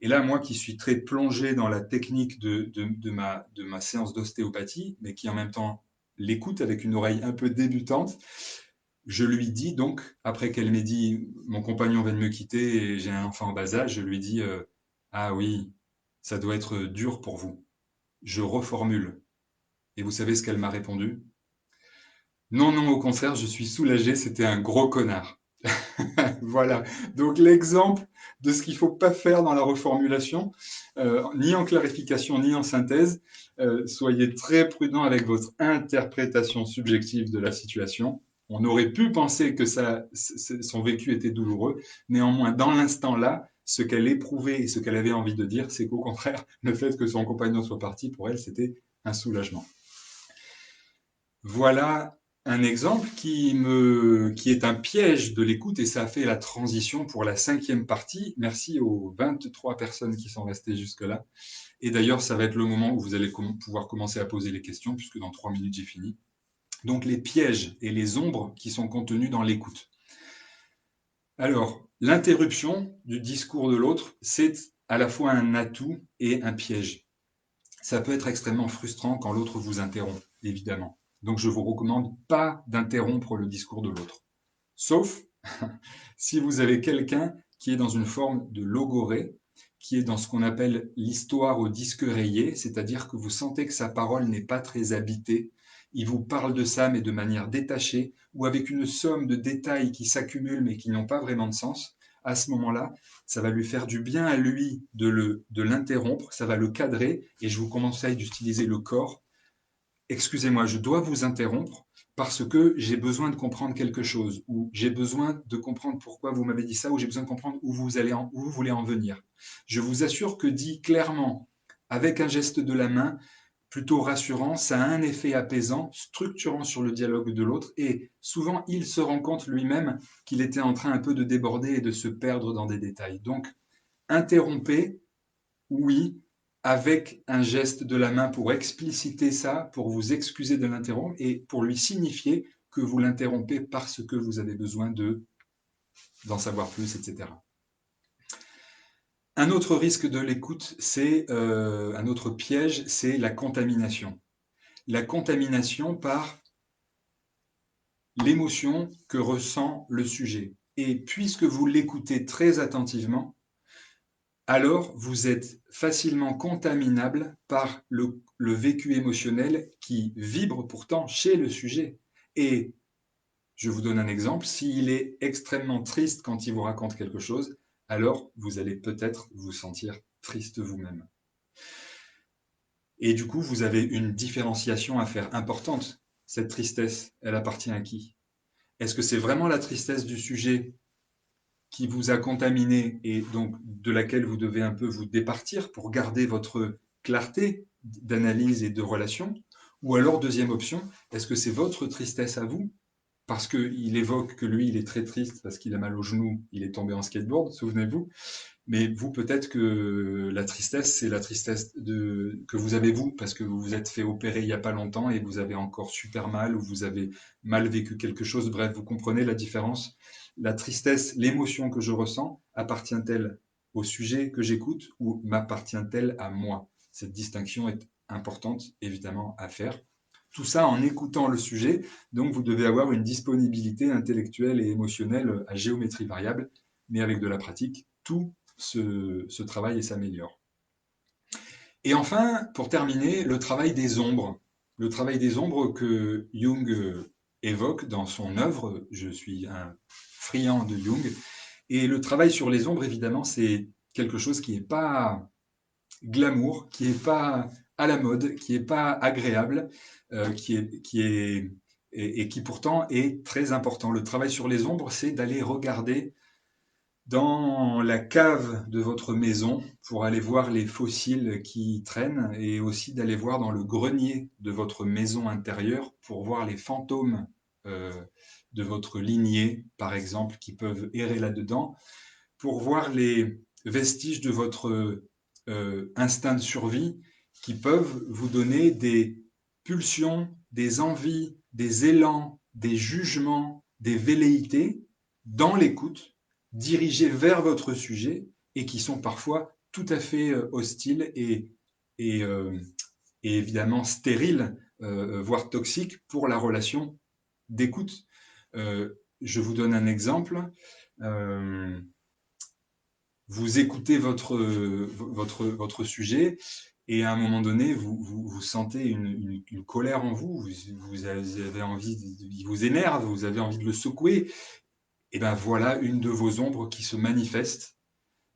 Et là, moi qui suis très plongé dans la technique de ma séance d'ostéopathie, mais qui en même temps l'écoute avec une oreille un peu débutante, je lui dis donc, après qu'elle m'ait dit mon compagnon vient de me quitter et j'ai un enfant en bas âge, je lui dis ah oui, ça doit être dur pour vous. Je reformule. Et vous savez ce qu'elle m'a répondu? Non, non, au contraire, je suis soulagé, c'était un gros connard. Voilà, donc l'exemple de ce qu'il ne faut pas faire dans la reformulation, ni en clarification, ni en synthèse. Soyez très prudent avec votre interprétation subjective de la situation. On aurait pu penser que son vécu était douloureux. Néanmoins, dans l'instant là, ce qu'elle éprouvait et ce qu'elle avait envie de dire, c'est qu'au contraire, le fait que son compagnon soit parti, pour elle, c'était un soulagement. Voilà un exemple qui est un piège de l'écoute et ça a fait la transition pour la 5e partie. Merci aux 23 personnes qui sont restées jusque-là. Et d'ailleurs, ça va être le moment où vous allez pouvoir commencer à poser les questions puisque dans 3 minutes, j'ai fini. Donc, les pièges et les ombres qui sont contenus dans l'écoute. Alors, l'interruption du discours de l'autre, c'est à la fois un atout et un piège. Ça peut être extrêmement frustrant quand l'autre vous interrompt, évidemment. Donc, je vous recommande pas d'interrompre le discours de l'autre. Sauf si vous avez quelqu'un qui est dans une forme de logorée, qui est dans ce qu'on appelle l'histoire au disque rayé, c'est-à-dire que vous sentez que sa parole n'est pas très habitée. Il vous parle de ça, mais de manière détachée, ou avec une somme de détails qui s'accumulent, mais qui n'ont pas vraiment de sens. À ce moment-là, ça va lui faire du bien à lui de l'interrompre, ça va le cadrer, et je vous conseille d'utiliser le corps excusez-moi, je dois vous interrompre parce que j'ai besoin de comprendre quelque chose, ou j'ai besoin de comprendre pourquoi vous m'avez dit ça, ou j'ai besoin de comprendre où vous voulez en venir. Je vous assure que dit clairement, avec un geste de la main, plutôt rassurant, ça a un effet apaisant, structurant sur le dialogue de l'autre, et souvent il se rend compte lui-même qu'il était en train un peu de déborder et de se perdre dans des détails. Donc, interrompez, oui, avec un geste de la main pour expliciter ça, pour vous excuser de l'interrompre et pour lui signifier que vous l'interrompez parce que vous avez besoin d'en savoir plus, etc. Un autre risque de l'écoute, c'est un autre piège, c'est la contamination. La contamination par l'émotion que ressent le sujet. Et puisque vous l'écoutez très attentivement, alors vous êtes facilement contaminable par le vécu émotionnel qui vibre pourtant chez le sujet. Et je vous donne un exemple, s'il est extrêmement triste quand il vous raconte quelque chose, alors vous allez peut-être vous sentir triste vous-même. Et du coup, vous avez une différenciation à faire importante. Cette tristesse, elle appartient à qui? Est-ce que c'est vraiment la tristesse du sujet qui vous a contaminé et donc de laquelle vous devez un peu vous départir pour garder votre clarté d'analyse et de relation? Ou alors, deuxième option, est-ce que c'est votre tristesse à vous? Parce qu'il évoque que lui, il est très triste parce qu'il a mal au genou, il est tombé en skateboard, souvenez-vous. Mais vous, peut-être que la tristesse, c'est la tristesse que vous avez vous, parce que vous vous êtes fait opérer il n'y a pas longtemps et vous avez encore super mal ou vous avez mal vécu quelque chose. Bref, vous comprenez la différence. La tristesse, l'émotion que je ressens, appartient-elle au sujet que j'écoute ou m'appartient-elle à moi? Cette distinction est importante, évidemment, à faire. Tout ça en écoutant le sujet, donc vous devez avoir une disponibilité intellectuelle et émotionnelle à géométrie variable, mais avec de la pratique, tout se travaille et s'améliore. Et enfin, pour terminer, le travail des ombres. Le travail des ombres que Jung évoque dans son œuvre. Je suis un friand de Jung. Et le travail sur les ombres, évidemment, c'est quelque chose qui n'est pas glamour, qui n'est pas à la mode, qui n'est pas agréable, et qui pourtant est très important. Le travail sur les ombres, c'est d'aller regarder dans la cave de votre maison pour aller voir les fossiles qui y traînent et aussi d'aller voir dans le grenier de votre maison intérieure pour voir les fantômes euh, de votre lignée, par exemple, qui peuvent errer là-dedans, pour voir les vestiges de votre instinct de survie qui peuvent vous donner des pulsions, des envies, des élans, des jugements, des velléités dans l'écoute, dirigés vers votre sujet et qui sont parfois tout à fait hostiles et, euh, et évidemment stériles, voire toxiques pour la relation d'écoute. Je vous donne un exemple. Euh, vous écoutez votre sujet et à un moment donné, vous sentez une colère en vous, vous avez envie, il vous énerve, vous avez envie de le secouer, et ben voilà une de vos ombres qui se manifeste.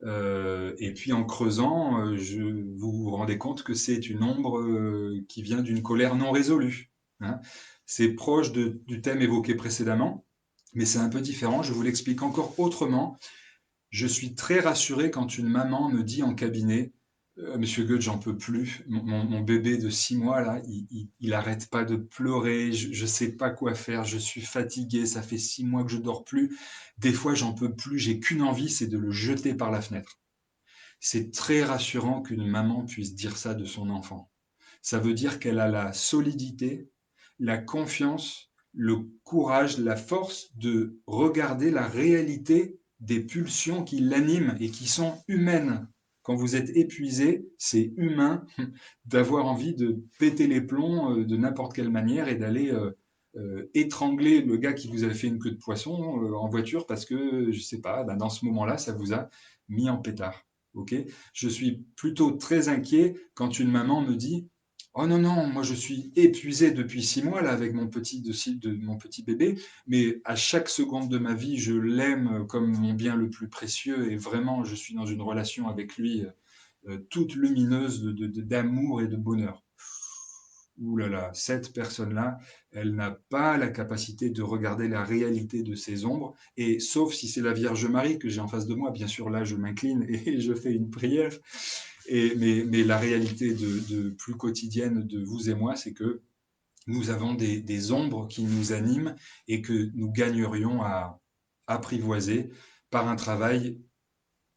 Et puis en creusant, vous vous rendez compte que c'est une ombre qui vient d'une colère non résolue. Hein. C'est proche du thème évoqué précédemment, mais c'est un peu différent. Je vous l'explique encore autrement. Je suis très rassuré quand une maman me dit en cabinet, Monsieur Goethe, j'en peux plus. Mon bébé de 6 mois, là, il arrête pas de pleurer. Je sais pas quoi faire. Je suis fatigué. Ça fait 6 mois que je dors plus. Des fois, j'en peux plus. J'ai qu'une envie, c'est de le jeter par la fenêtre. C'est très rassurant qu'une maman puisse dire ça de son enfant. Ça veut dire qu'elle a la solidité, la confiance, le courage, la force de regarder la réalité des pulsions qui l'animent et qui sont humaines. Quand vous êtes épuisé, c'est humain d'avoir envie de péter les plombs de n'importe quelle manière et d'aller étrangler le gars qui vous a fait une queue de poisson en voiture parce que, je sais pas, dans ce moment-là, ça vous a mis en pétard. Ok. Je suis plutôt très inquiet quand une maman me dit oh non, non, moi je suis épuisé depuis 6 mois là avec mon petit bébé, mais à chaque seconde de ma vie, je l'aime comme mon bien le plus précieux et vraiment je suis dans une relation avec lui toute lumineuse d'amour et de bonheur. ouh là là, cette personne-là, elle n'a pas la capacité de regarder la réalité de ses ombres, et sauf si c'est la Vierge Marie que j'ai en face de moi, bien sûr, là, je m'incline et je fais une prière. Mais la réalité de plus quotidienne de vous et moi, c'est que nous avons des ombres qui nous animent et que nous gagnerions à apprivoiser par un travail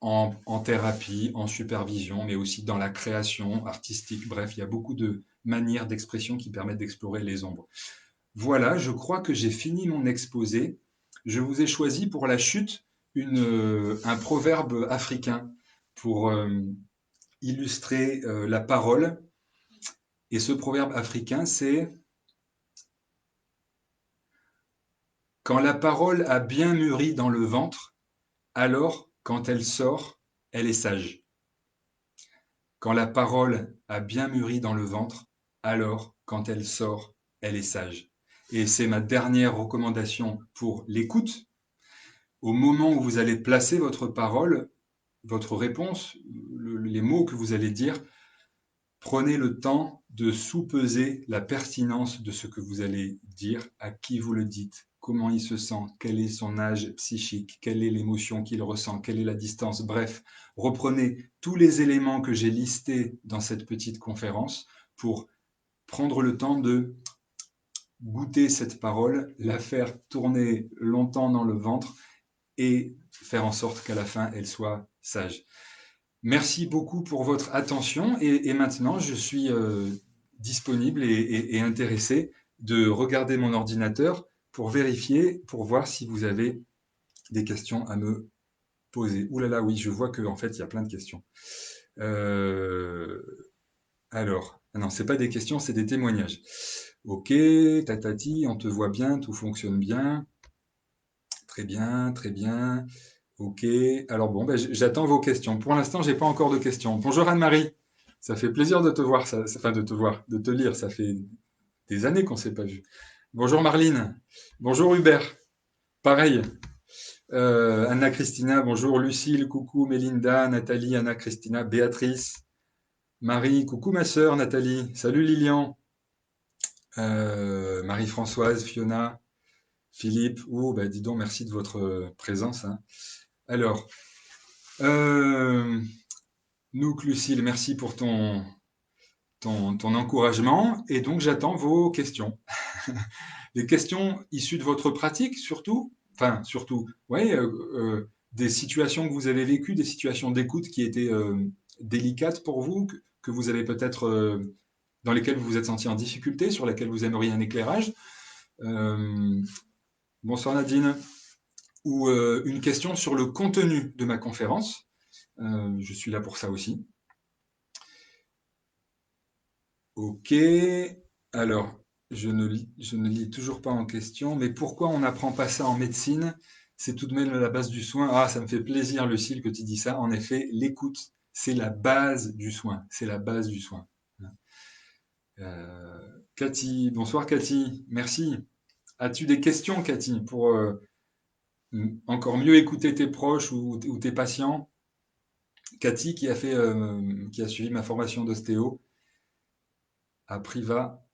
en thérapie, en supervision, mais aussi dans la création artistique. Bref, il y a beaucoup de manières d'expression qui permettent d'explorer les ombres. Voilà, je crois que j'ai fini mon exposé. Je vous ai choisi pour la chute un proverbe africain pour illustrer la parole. Et ce proverbe africain, c'est: quand la parole a bien mûri dans le ventre, alors, quand elle sort, elle est sage. Quand la parole a bien mûri dans le ventre, alors, quand elle sort, elle est sage. Et c'est ma dernière recommandation pour l'écoute. Au moment où vous allez placer votre parole, votre réponse, les mots que vous allez dire, prenez le temps de sous-peser la pertinence de ce que vous allez dire, à qui vous le dites, comment il se sent, quel est son âge psychique, quelle est l'émotion qu'il ressent, quelle est la distance. Bref, reprenez tous les éléments que j'ai listés dans cette petite conférence pour prendre le temps de goûter cette parole, la faire tourner longtemps dans le ventre et faire en sorte qu'à la fin, elle soit sage. Merci beaucoup pour votre attention et maintenant je suis disponible et intéressé de regarder mon ordinateur pour vérifier, pour voir si vous avez des questions à me poser. Ouh là là, oui, je vois qu'en fait il y a plein de questions. Euh, alors, ah non, c'est pas des questions, c'est des témoignages. Ok, tatati, on te voit bien, tout fonctionne bien. Très bien, très bien. Ok, alors bon, ben, j'attends vos questions. Pour l'instant, j'ai pas encore de questions. Bonjour Anne-Marie, ça fait plaisir de te voir, enfin de te voir, de te lire. Ça fait des années qu'on s'est pas vu. Bonjour Marline, bonjour Hubert, pareil. Anna Christina, bonjour Lucille, coucou Mélinda, Nathalie, Anna Christina, Béatrice, Marie, coucou ma sœur Nathalie, salut Lilian, Marie-Françoise, Fiona, Philippe. Oh, bah dis donc, merci de votre présence, hein. Alors, euh, Nouk, Lucille, merci pour ton encouragement. Et donc, j'attends vos questions. Des questions issues de votre pratique, surtout. Enfin, surtout, oui, des situations que vous avez vécues, des situations d'écoute qui étaient délicates pour vous, que vous avez peut-être, dans lesquelles vous vous êtes senti en difficulté, sur lesquelles vous aimeriez un éclairage. Euh, Bonsoir Nadine. Ou une question sur le contenu de ma conférence. Je suis là pour ça aussi. Ok. Alors, je ne lis toujours pas en question, mais pourquoi on n'apprend pas ça en médecine? C'est tout de même la base du soin. Ah, ça me fait plaisir, Lucille, que tu dis ça. En effet, l'écoute, c'est la base du soin. C'est la base du soin. Cathy, bonsoir Cathy, merci. As-tu des questions, Cathy, pour encore mieux écouter tes proches ou tes patients? Cathy qui a suivi ma formation d'ostéo à Priva.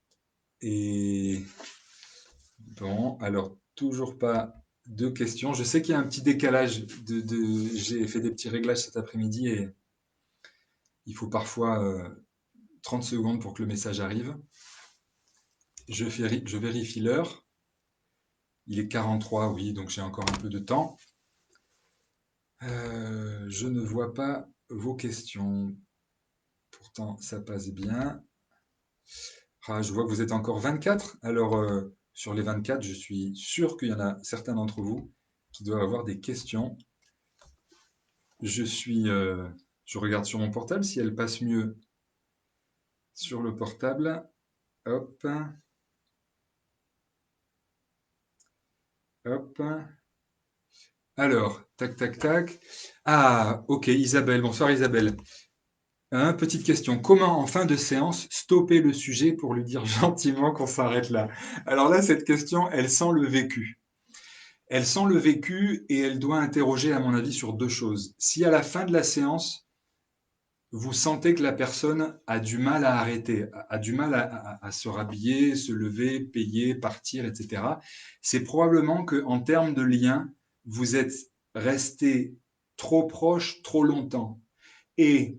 Et bon, alors toujours pas de questions. Je sais qu'il y a un petit décalage j'ai fait des petits réglages cet après-midi et il faut parfois 30 secondes pour que le message arrive. Je vérifie l'heure. Il est 43, oui, donc j'ai encore un peu de temps. Je ne vois pas vos questions. Pourtant, ça passe bien. Ah, je vois que vous êtes encore 24. Alors, sur les 24, je suis sûr qu'il y en a certains d'entre vous qui doivent avoir des questions. Je suis, je regarde sur mon portable si elle passe mieux sur le portable. Hop, hop. Alors, tac, tac, tac. Ah, ok, Isabelle. Bonsoir Isabelle. Petite question. Comment, en fin de séance, stopper le sujet pour lui dire gentiment qu'on s'arrête là? Alors là, cette question, elle sent le vécu. Elle sent le vécu et elle doit interroger, à mon avis, sur deux choses. Si à la fin de la séance, vous sentez que la personne a du mal à arrêter, a du mal à se rhabiller, se lever, payer, partir, etc., c'est probablement qu'en termes de lien, vous êtes resté trop proche, trop longtemps. Et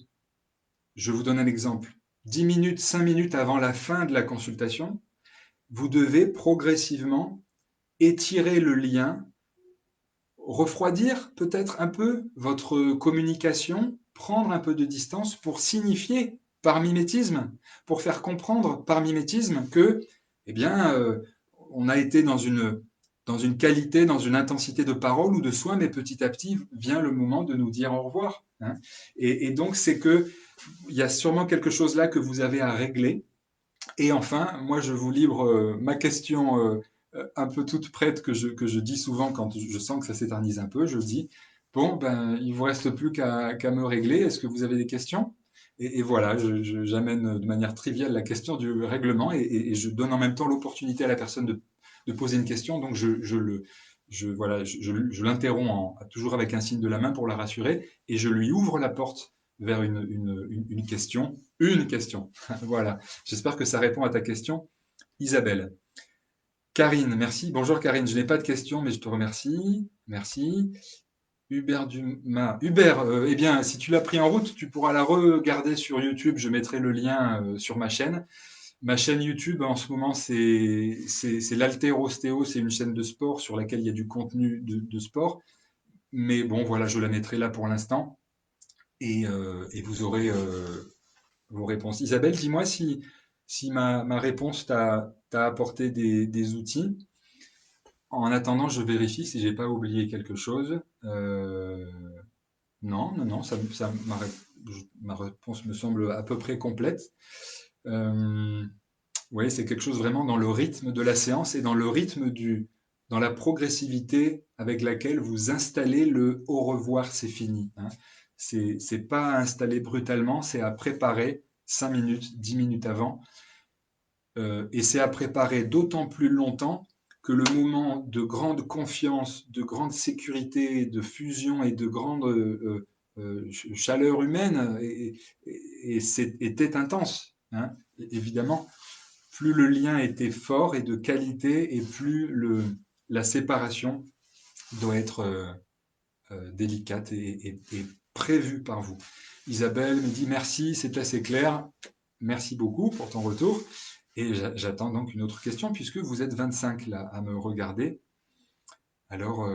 je vous donne un exemple. 10 minutes, 5 minutes avant la fin de la consultation, vous devez progressivement étirer le lien, refroidir peut-être un peu votre communication, prendre un peu de distance pour signifier par mimétisme, pour faire comprendre par mimétisme que, eh bien, on a été dans une qualité, dans une intensité de parole ou de soin, mais petit à petit vient le moment de nous dire au revoir. Hein. Et donc, c'est que il y a sûrement quelque chose là que vous avez à régler. Et enfin, moi, je vous livre ma question un peu toute prête que je dis souvent quand je sens que ça s'éternise un peu. Je dis, bon, ben, il vous reste plus qu'à me régler. Est-ce que vous avez des questions? Et voilà, j'amène de manière triviale la question du règlement et je donne en même temps l'opportunité à la personne de poser une question. Donc, voilà, je l'interromps toujours avec un signe de la main pour la rassurer et je lui ouvre la porte vers une question. Une question. Voilà. J'espère que ça répond à ta question, Isabelle. Karine, merci. Bonjour Karine, je n'ai pas de questions, mais je te remercie. Merci. Hubert Dumas. Hubert, eh bien, si tu l'as pris en route, tu pourras la regarder sur YouTube. Je mettrai le lien sur ma chaîne. Ma chaîne YouTube, en ce moment, c'est l'Altérostéo. C'est une chaîne de sport sur laquelle il y a du contenu de sport. Mais bon, voilà, je la mettrai là pour l'instant. Et vous aurez vos réponses. Isabelle, dis-moi si ma réponse t'a apporté des outils. En attendant, je vérifie si j'ai pas oublié quelque chose. Non, non, non, ma réponse me semble à peu près complète. Euh, oui, c'est quelque chose vraiment dans le rythme de la séance et dans le rythme dans la progressivité avec laquelle vous installez le au revoir, c'est fini. Hein. C'est pas à installer brutalement, c'est à préparer 5 minutes, 10 minutes avant. Et c'est à préparer d'autant plus longtemps que le moment de grande confiance, de grande sécurité, de fusion et de grande chaleur humaine était intense. Hein, évidemment, plus le lien était fort et de qualité, et plus la séparation doit être délicate et prévue par vous. Isabelle me dit merci, c'est assez clair. Merci beaucoup pour ton retour. Et j'attends donc une autre question, puisque vous êtes 25 là à me regarder. Alors,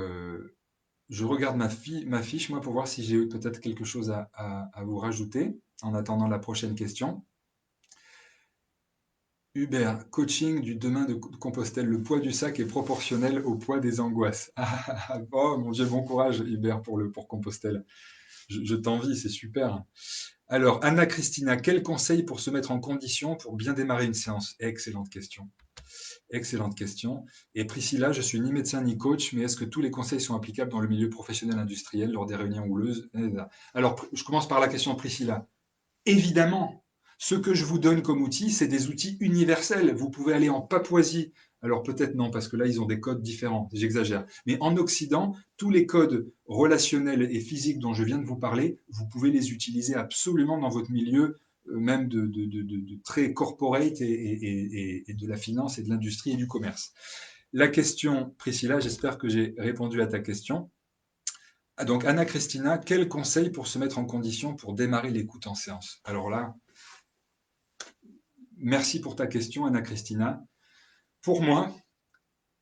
je regarde ma fiche, moi, pour voir si j'ai peut-être quelque chose à vous rajouter en attendant la prochaine question. Hubert, coaching du demain de Compostelle. Le poids du sac est proportionnel au poids des angoisses. Oh mon Dieu, bon courage, Hubert, pour Compostelle. Je t'envie, c'est super. Alors, Anna Christina, quel conseil pour se mettre en condition pour bien démarrer une séance? Excellente question. Excellente question. Et Priscilla, je suis ni médecin ni coach, mais est-ce que tous les conseils sont applicables dans le milieu professionnel industriel lors des réunions houleuses? Alors, je commence par la question de Priscilla. Évidemment, ce que je vous donne comme outils, c'est des outils universels. Vous pouvez aller en Papouasie. Alors peut-être non, parce que là, ils ont des codes différents. J'exagère. Mais en Occident, tous les codes relationnels et physiques dont je viens de vous parler, vous pouvez les utiliser absolument dans votre milieu, même de très corporate et de la finance et de l'industrie et du commerce. La question, Priscilla, j'espère que j'ai répondu à ta question. Ah, donc, Anna Christina, quel conseil pour se mettre en condition pour démarrer l'écoute en séance? Alors là, merci pour ta question, Anna Christina. Pour moi,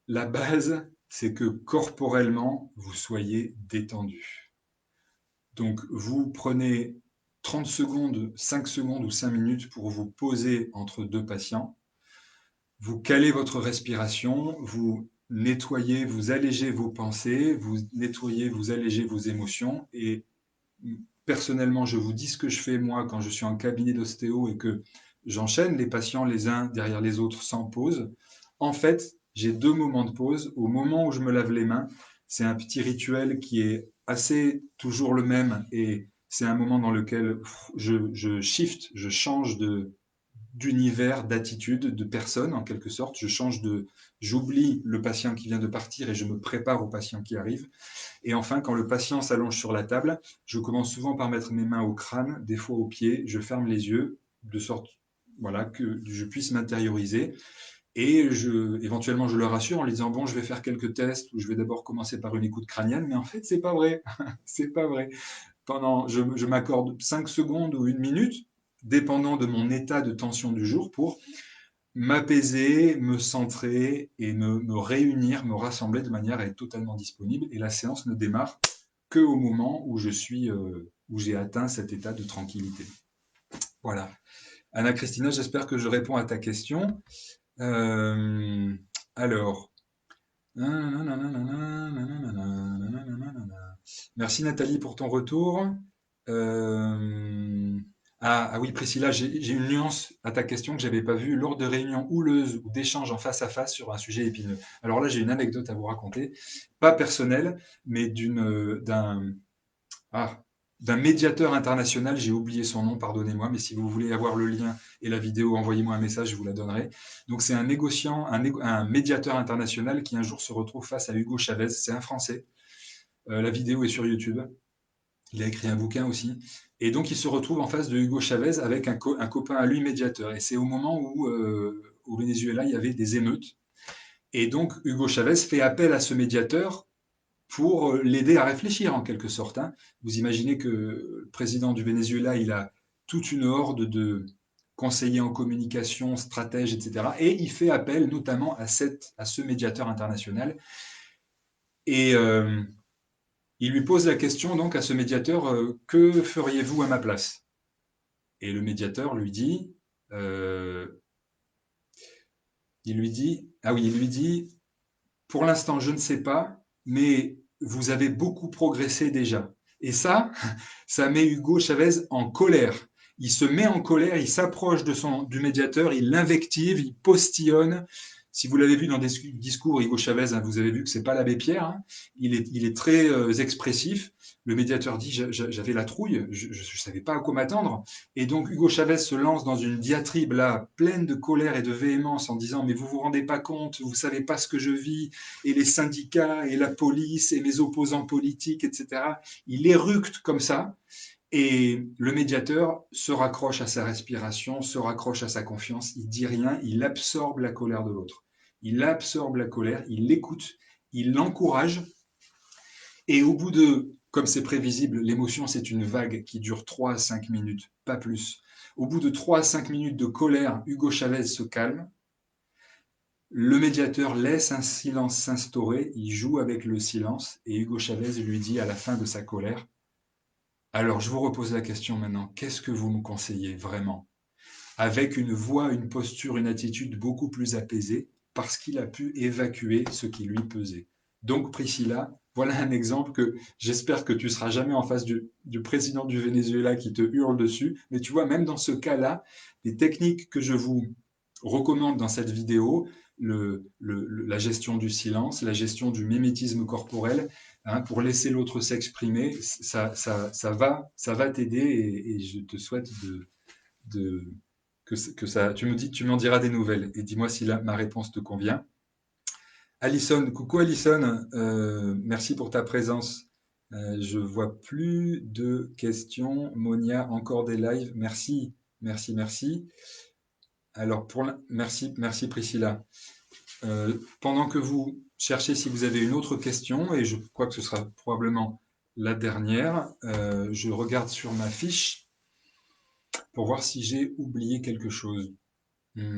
la base, c'est que corporellement, vous soyez détendu. Donc, vous prenez 30 secondes, 5 secondes ou 5 minutes pour vous poser entre deux patients. Vous calez votre respiration, vous nettoyez, vous allégez vos pensées, vous nettoyez, vous allégez vos émotions. Et personnellement, je vous dis ce que je fais moi quand je suis en cabinet d'ostéo et que j'enchaîne les patients les uns derrière les autres sans pause. En fait, j'ai deux moments de pause. Au moment où je me lave les mains, c'est un petit rituel qui est assez toujours le même et c'est un moment dans lequel je shift, je change d'univers, d'attitude, de personne en quelque sorte. Je change j'oublie le patient qui vient de partir et je me prépare au patient qui arrive. Et enfin, quand le patient s'allonge sur la table, je commence souvent par mettre mes mains au crâne, des fois aux pieds, je ferme les yeux, de sorte voilà, que je puisse m'intérioriser. Et éventuellement, je le rassure en lui disant, bon, je vais faire quelques tests, ou je vais d'abord commencer par une écoute crânienne, mais en fait, c'est pas vrai. C'est pas vrai. Je m'accorde 5 secondes ou 1 minute, dépendant de mon état de tension du jour, pour m'apaiser, me centrer et me réunir, me rassembler de manière à être totalement disponible. Et la séance ne démarre qu'au moment où où j'ai atteint cet état de tranquillité. Voilà. Anna Christina, j'espère que je réponds à ta question. Euh, alors, merci Nathalie pour ton retour. Euh, oui, Priscilla, j'ai une nuance à ta question que j'avais pas vue lors de réunions houleuses ou d'échanges en face à face sur un sujet épineux. Alors là, j'ai une anecdote à vous raconter, pas personnelle, mais ah, d'un médiateur international. J'ai oublié son nom, pardonnez-moi, mais si vous voulez avoir le lien et la vidéo, envoyez-moi un message, je vous la donnerai. Donc c'est un négociant, un médiateur international qui un jour se retrouve face à Hugo Chavez. C'est un Français. La vidéo est sur YouTube. Il a écrit un bouquin aussi. Et donc, il se retrouve en face de Hugo Chavez avec un copain à lui médiateur. Et c'est au moment où, au Venezuela, il y avait des émeutes. Et donc, Hugo Chavez fait appel à ce médiateur pour l'aider à réfléchir, en quelque sorte, hein. Vous imaginez que le président du Venezuela, il a toute une horde de conseillers en communication, stratèges, etc. Et il fait appel notamment à ce médiateur international. Et il lui pose la question donc à ce médiateur, que feriez-vous à ma place? Et le médiateur lui dit, il lui dit, pour l'instant je ne sais pas, mais vous avez beaucoup progressé déjà. Et ça, ça met Hugo Chavez en colère. Il se met en colère, il s'approche du médiateur, il l'invective, il postillonne. Si vous l'avez vu dans des discours, Hugo Chavez, hein, vous avez vu que c'est pas l'abbé Pierre, hein. Il est très expressif. Le médiateur dit, j'avais la trouille, je ne savais pas à quoi m'attendre. Et donc Hugo Chavez se lance dans une diatribe là, pleine de colère et de véhémence en disant, mais vous vous rendez pas compte, vous savez pas ce que je vis, et les syndicats, et la police, et mes opposants politiques, etc. Il éructe comme ça. Et le médiateur se raccroche à sa respiration, se raccroche à sa confiance, il dit rien, il absorbe la colère de l'autre. Il absorbe la colère, il l'écoute, il l'encourage. Et au bout de, comme c'est prévisible, l'émotion c'est une vague qui dure 3 à 5 minutes, pas plus. Au bout de 3 à 5 minutes de colère, Hugo Chavez se calme. Le médiateur laisse un silence s'instaurer, il joue avec le silence et Hugo Chavez lui dit à la fin de sa colère, alors je vous repose la question maintenant, qu'est-ce que vous me conseillez vraiment? Avec une voix, une posture, une attitude beaucoup plus apaisée, parce qu'il a pu évacuer ce qui lui pesait. Donc Priscilla, voilà un exemple que j'espère que tu seras jamais en face du président du Venezuela qui te hurle dessus, mais tu vois, même dans ce cas-là, les techniques que je vous recommande dans cette vidéo, la gestion du silence, la gestion du mimétisme corporel, hein, pour laisser l'autre s'exprimer, ça va t'aider et je te souhaite de, que ça. Tu m'en diras des nouvelles et dis-moi si ma réponse te convient. Alison, coucou Alison, merci pour ta présence. Je vois plus de questions. Monia, encore des lives. Merci, merci, merci. Alors, merci Priscilla. Pendant que vous cherchez si vous avez une autre question, et je crois que ce sera probablement la dernière, je regarde sur ma fiche pour voir si j'ai oublié quelque chose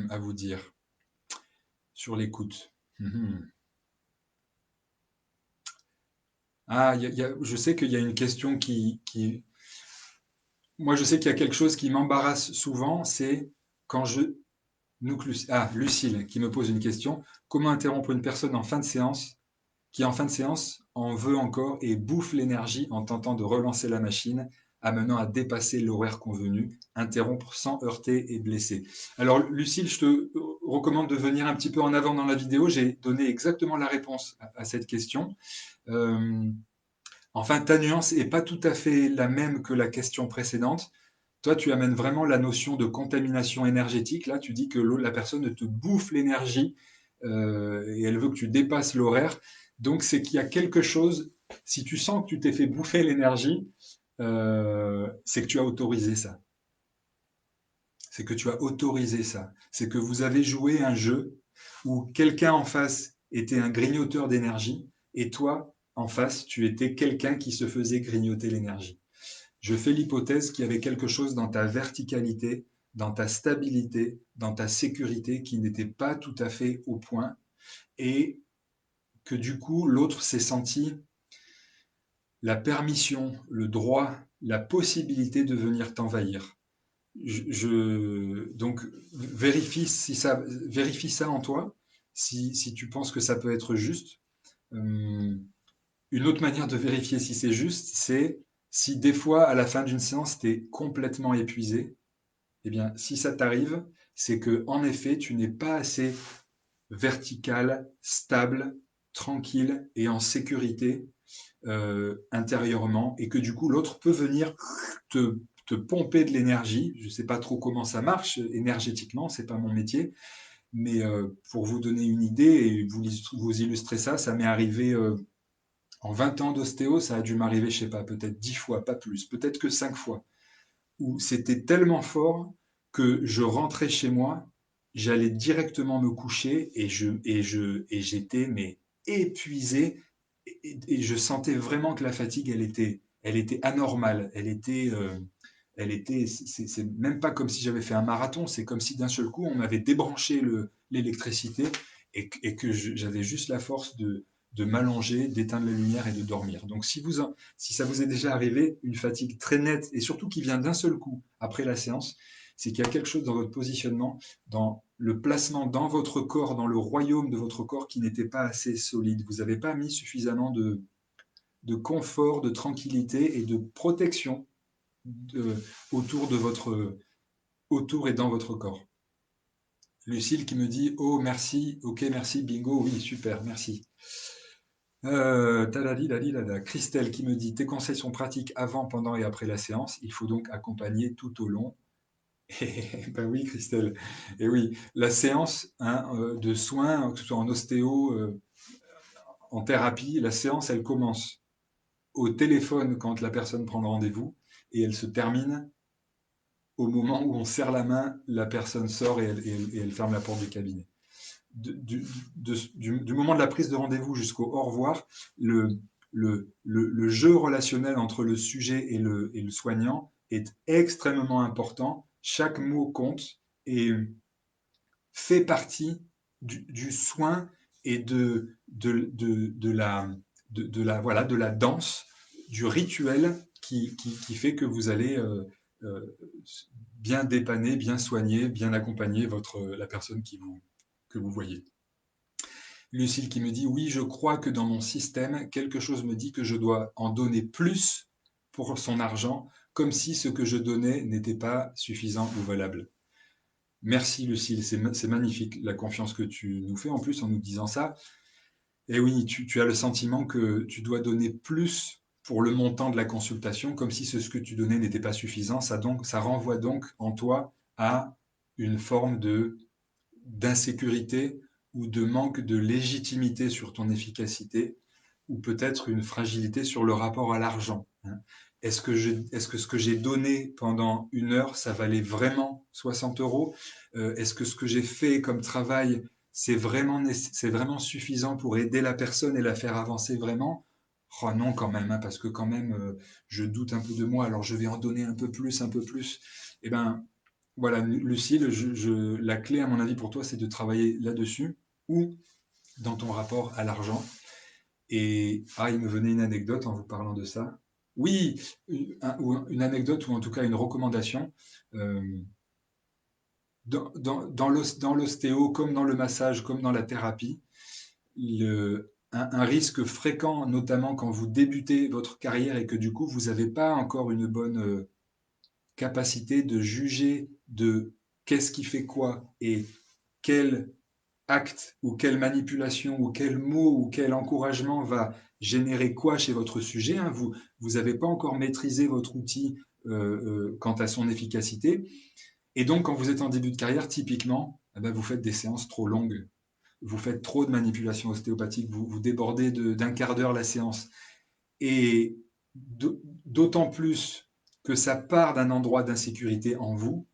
à vous dire sur l'écoute. Ah, je sais qu'il y a une question Moi, je sais qu'il y a quelque chose qui m'embarrasse souvent, c'est quand je... Lucille, qui me pose une question. Comment interrompre une personne en fin de séance qui, en fin de séance, en veut encore et bouffe l'énergie en tentant de relancer la machine, amenant à dépasser l'horaire convenu, interrompre sans heurter et blesser. Alors, Lucille, je te recommande de venir un petit peu en avant dans la vidéo. J'ai donné exactement la réponse à cette question. Enfin, ta nuance n'est pas tout à fait la même que la question précédente. Toi, tu amènes vraiment la notion de contamination énergétique. Là, tu dis que la personne te bouffe l'énergie et elle veut que tu dépasses l'horaire. Donc, c'est qu'il y a quelque chose, si tu sens que tu t'es fait bouffer l'énergie, c'est que tu as autorisé ça. C'est que tu as autorisé ça. C'est que vous avez joué un jeu où quelqu'un en face était un grignoteur d'énergie et toi, en face, tu étais quelqu'un qui se faisait grignoter l'énergie. Je fais l'hypothèse qu'il y avait quelque chose dans ta verticalité, dans ta stabilité, dans ta sécurité qui n'était pas tout à fait au point et que du coup, l'autre s'est senti la permission, le droit, la possibilité de venir t'envahir. Donc, vérifie ça en toi, si tu penses que ça peut être juste. Euh, une autre manière de vérifier si c'est juste, c'est si des fois, à la fin d'une séance, tu es complètement épuisé, eh bien, si ça t'arrive, c'est que en effet, tu n'es pas assez vertical, stable, tranquille et en sécurité intérieurement, et que du coup, l'autre peut venir te pomper de l'énergie. Je ne sais pas trop comment ça marche énergétiquement, c'est pas mon métier, mais pour vous donner une idée et vous illustrer ça, ça m'est arrivé en 20 ans d'ostéo, ça a dû m'arriver, je sais pas, peut-être 10 fois, pas plus, peut-être que 5 fois, où c'était tellement fort que je rentrais chez moi, j'allais directement me coucher et j'étais mais épuisé et je sentais vraiment que la fatigue, elle était anormale, elle était, c'est même pas comme si j'avais fait un marathon, c'est comme si d'un seul coup on m'avait débranché l'électricité et que j'avais juste la force de m'allonger, d'éteindre la lumière et de dormir. Donc si ça vous est déjà arrivé, une fatigue très nette et surtout qui vient d'un seul coup après la séance, c'est qu'il y a quelque chose dans votre positionnement, dans le placement dans votre corps, dans le royaume de votre corps qui n'était pas assez solide. Vous n'avez pas mis suffisamment de confort, de tranquillité et de protection de, autour de votre autour et dans votre corps. Lucille qui me dit oh merci, ok merci, bingo, oui super, merci. Christelle qui me dit tes conseils sont pratiques avant, pendant et après la séance, il faut donc accompagner tout au long. Et ben oui Christelle, et oui, la séance hein, de soins, que ce soit en ostéo, en thérapie, la séance elle commence au téléphone quand la personne prend le rendez-vous et elle se termine au moment où on serre la main, la personne sort et elle ferme la porte du cabinet. Du moment de la prise de rendez-vous jusqu'au au revoir, le jeu relationnel entre le sujet et le soignant est extrêmement important. Chaque mot compte et fait partie du soin et voilà, de la danse, du rituel qui fait que vous allez bien dépanner, bien soigner, bien accompagner la personne que vous voyez. Lucille qui me dit oui, je crois que dans mon système, quelque chose me dit que je dois en donner plus pour son argent, comme si ce que je donnais n'était pas suffisant ou valable. Merci Lucille, c'est magnifique la confiance que tu nous fais en plus en nous disant ça. Et oui, tu as le sentiment que tu dois donner plus pour le montant de la consultation, comme si ce que tu donnais n'était pas suffisant. Ça renvoie donc en toi à une forme d'insécurité ou de manque de légitimité sur ton efficacité, ou peut-être une fragilité sur le rapport à l'argent. Hein. Est-ce que ce que j'ai donné pendant 1 heure, ça valait vraiment 60 euros? Est-ce que ce que j'ai fait comme travail, c'est vraiment suffisant pour aider la personne et la faire avancer vraiment? Oh non, quand même, hein, parce que quand même, je doute un peu de moi, alors je vais en donner un peu plus, un peu plus. Eh ben, voilà, Lucille, la clé, à mon avis, pour toi, c'est de travailler là-dessus ou dans ton rapport à l'argent. Et il me venait une anecdote en vous parlant de ça. Oui, une anecdote ou en tout cas une recommandation. Euh, dans l'ostéo, comme dans le massage, comme dans la thérapie, un risque fréquent, notamment quand vous débutez votre carrière et que du coup, vous n'avez pas encore une bonne capacité de juger de qu'est-ce qui fait quoi et quel acte ou quelle manipulation ou quel mot ou quel encouragement va générer quoi chez votre sujet. Hein. Vous n'avez pas encore maîtrisé votre outil quant à son efficacité. Et donc, quand vous êtes en début de carrière, typiquement, eh ben, vous faites des séances trop longues. vous faites trop de manipulation ostéopathique, vous débordez d'un quart d'heure la séance. Et d'autant plus que ça part d'un endroit d'insécurité en vous,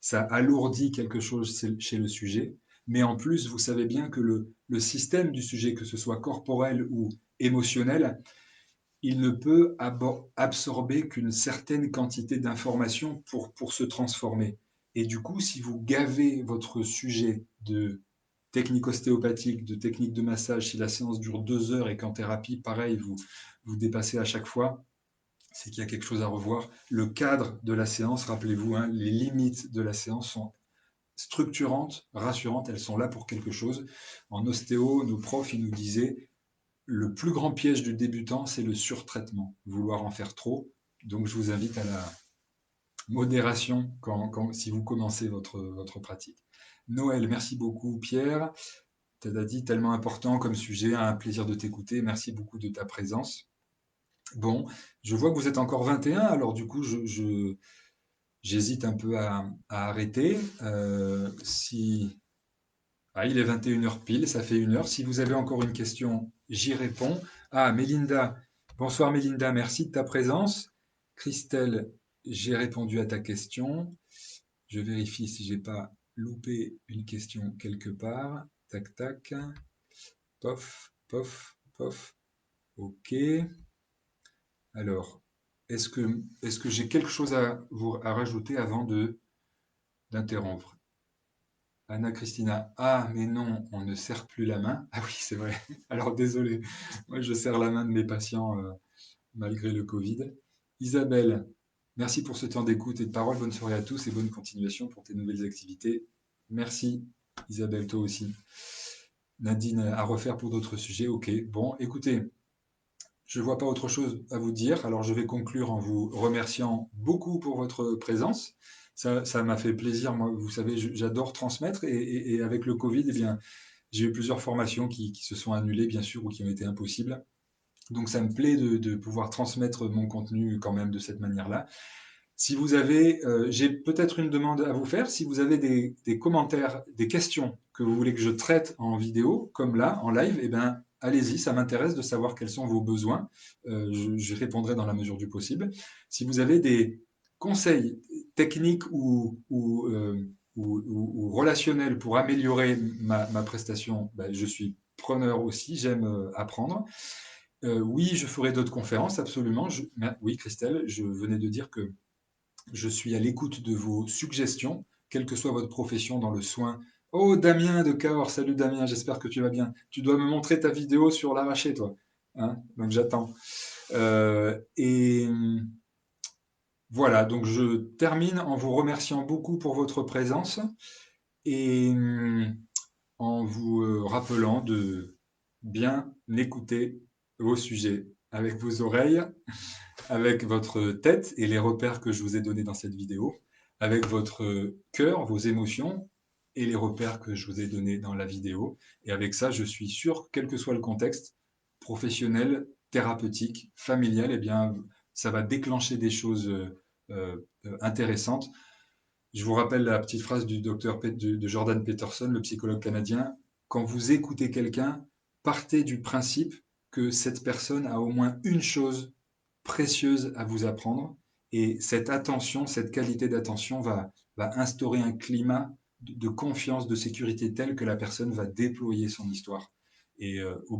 ça alourdit quelque chose chez le sujet, mais en plus, vous savez bien que le système du sujet, que ce soit corporel ou émotionnel, il ne peut absorber qu'une certaine quantité d'informations pour se transformer. Et du coup, si vous gavez votre sujet de technique ostéopathique, de technique de massage, si la séance dure 2 heures et qu'en thérapie, pareil, vous dépassez à chaque fois, c'est qu'il y a quelque chose à revoir. Le cadre de la séance, rappelez-vous, hein, les limites de la séance sont structurantes, rassurantes, elles sont là pour quelque chose. En ostéo, nos profs, ils nous disaient, le plus grand piège du débutant, c'est le surtraitement, vouloir en faire trop. Donc, je vous invite à la modération si vous commencez votre pratique. Noël, merci beaucoup, Pierre. Tu as dit tellement important comme sujet, un plaisir de t'écouter. Merci beaucoup de ta présence. Bon, je vois que vous êtes encore 21, alors du coup, j'hésite un peu à arrêter. Si Ah, il est 21 heures pile, ça fait 1 heure. Si vous avez encore une question, j'y réponds. Ah, Mélinda. Bonsoir Mélinda, merci de ta présence. Christelle, j'ai répondu à ta question. Je vérifie si j'ai pas loupé une question quelque part. Tac, tac. Pof, pof, pof. OK. Alors, est-ce que j'ai quelque chose à rajouter avant d'interrompre? Anna Christina, ah, mais non, on ne serre plus la main. Ah oui, c'est vrai. Alors désolé, moi je serre la main de mes patients malgré le Covid. Isabelle, merci pour ce temps d'écoute et de parole. Bonne soirée à tous et bonne continuation pour tes nouvelles activités. Merci, Isabelle, toi aussi. Nadine, à refaire pour d'autres sujets. Ok, bon, écoutez, je ne vois pas autre chose à vous dire. Alors je vais conclure en vous remerciant beaucoup pour votre présence. Ça m'a fait plaisir. Moi, vous savez, j'adore transmettre et avec le Covid, eh bien, j'ai eu plusieurs formations qui se sont annulées, bien sûr, ou qui ont été impossibles. Donc ça me plaît de pouvoir transmettre mon contenu quand même de cette manière-là. Si vous avez, j'ai peut-être une demande à vous faire. Si vous avez des commentaires, des questions que vous voulez que je traite en vidéo, comme là, en live, eh bien, allez-y, ça m'intéresse de savoir quels sont vos besoins. Je répondrai dans la mesure du possible. Si vous avez des conseils techniques ou relationnels pour améliorer ma prestation, ben, je suis preneur aussi, j'aime apprendre. Oui, je ferai d'autres conférences, absolument. Oui, Christelle, je venais de dire que je suis à l'écoute de vos suggestions, quelle que soit votre profession dans le soin. Oh, Damien de Cahors, salut Damien, j'espère que tu vas bien. Tu dois me montrer ta vidéo sur l'arraché, toi. Hein, donc j'attends. Et voilà, donc je termine en vous remerciant beaucoup pour votre présence et en vous rappelant de bien écouter vos sujets avec vos oreilles, avec votre tête et les repères que je vous ai donnés dans cette vidéo, avec votre cœur, vos émotions et les repères que je vous ai donnés dans la vidéo. Et avec ça, je suis sûr, quel que soit le contexte, professionnel, thérapeutique, familial, eh bien, ça va déclencher des choses intéressantes. Je vous rappelle la petite phrase du docteur de Jordan Peterson, le psychologue canadien. Quand vous écoutez quelqu'un, partez du principe que cette personne a au moins une chose précieuse à vous apprendre. Et cette attention, cette qualité d'attention va instaurer un climat de confiance, de sécurité tel que la personne va déployer son histoire. Et au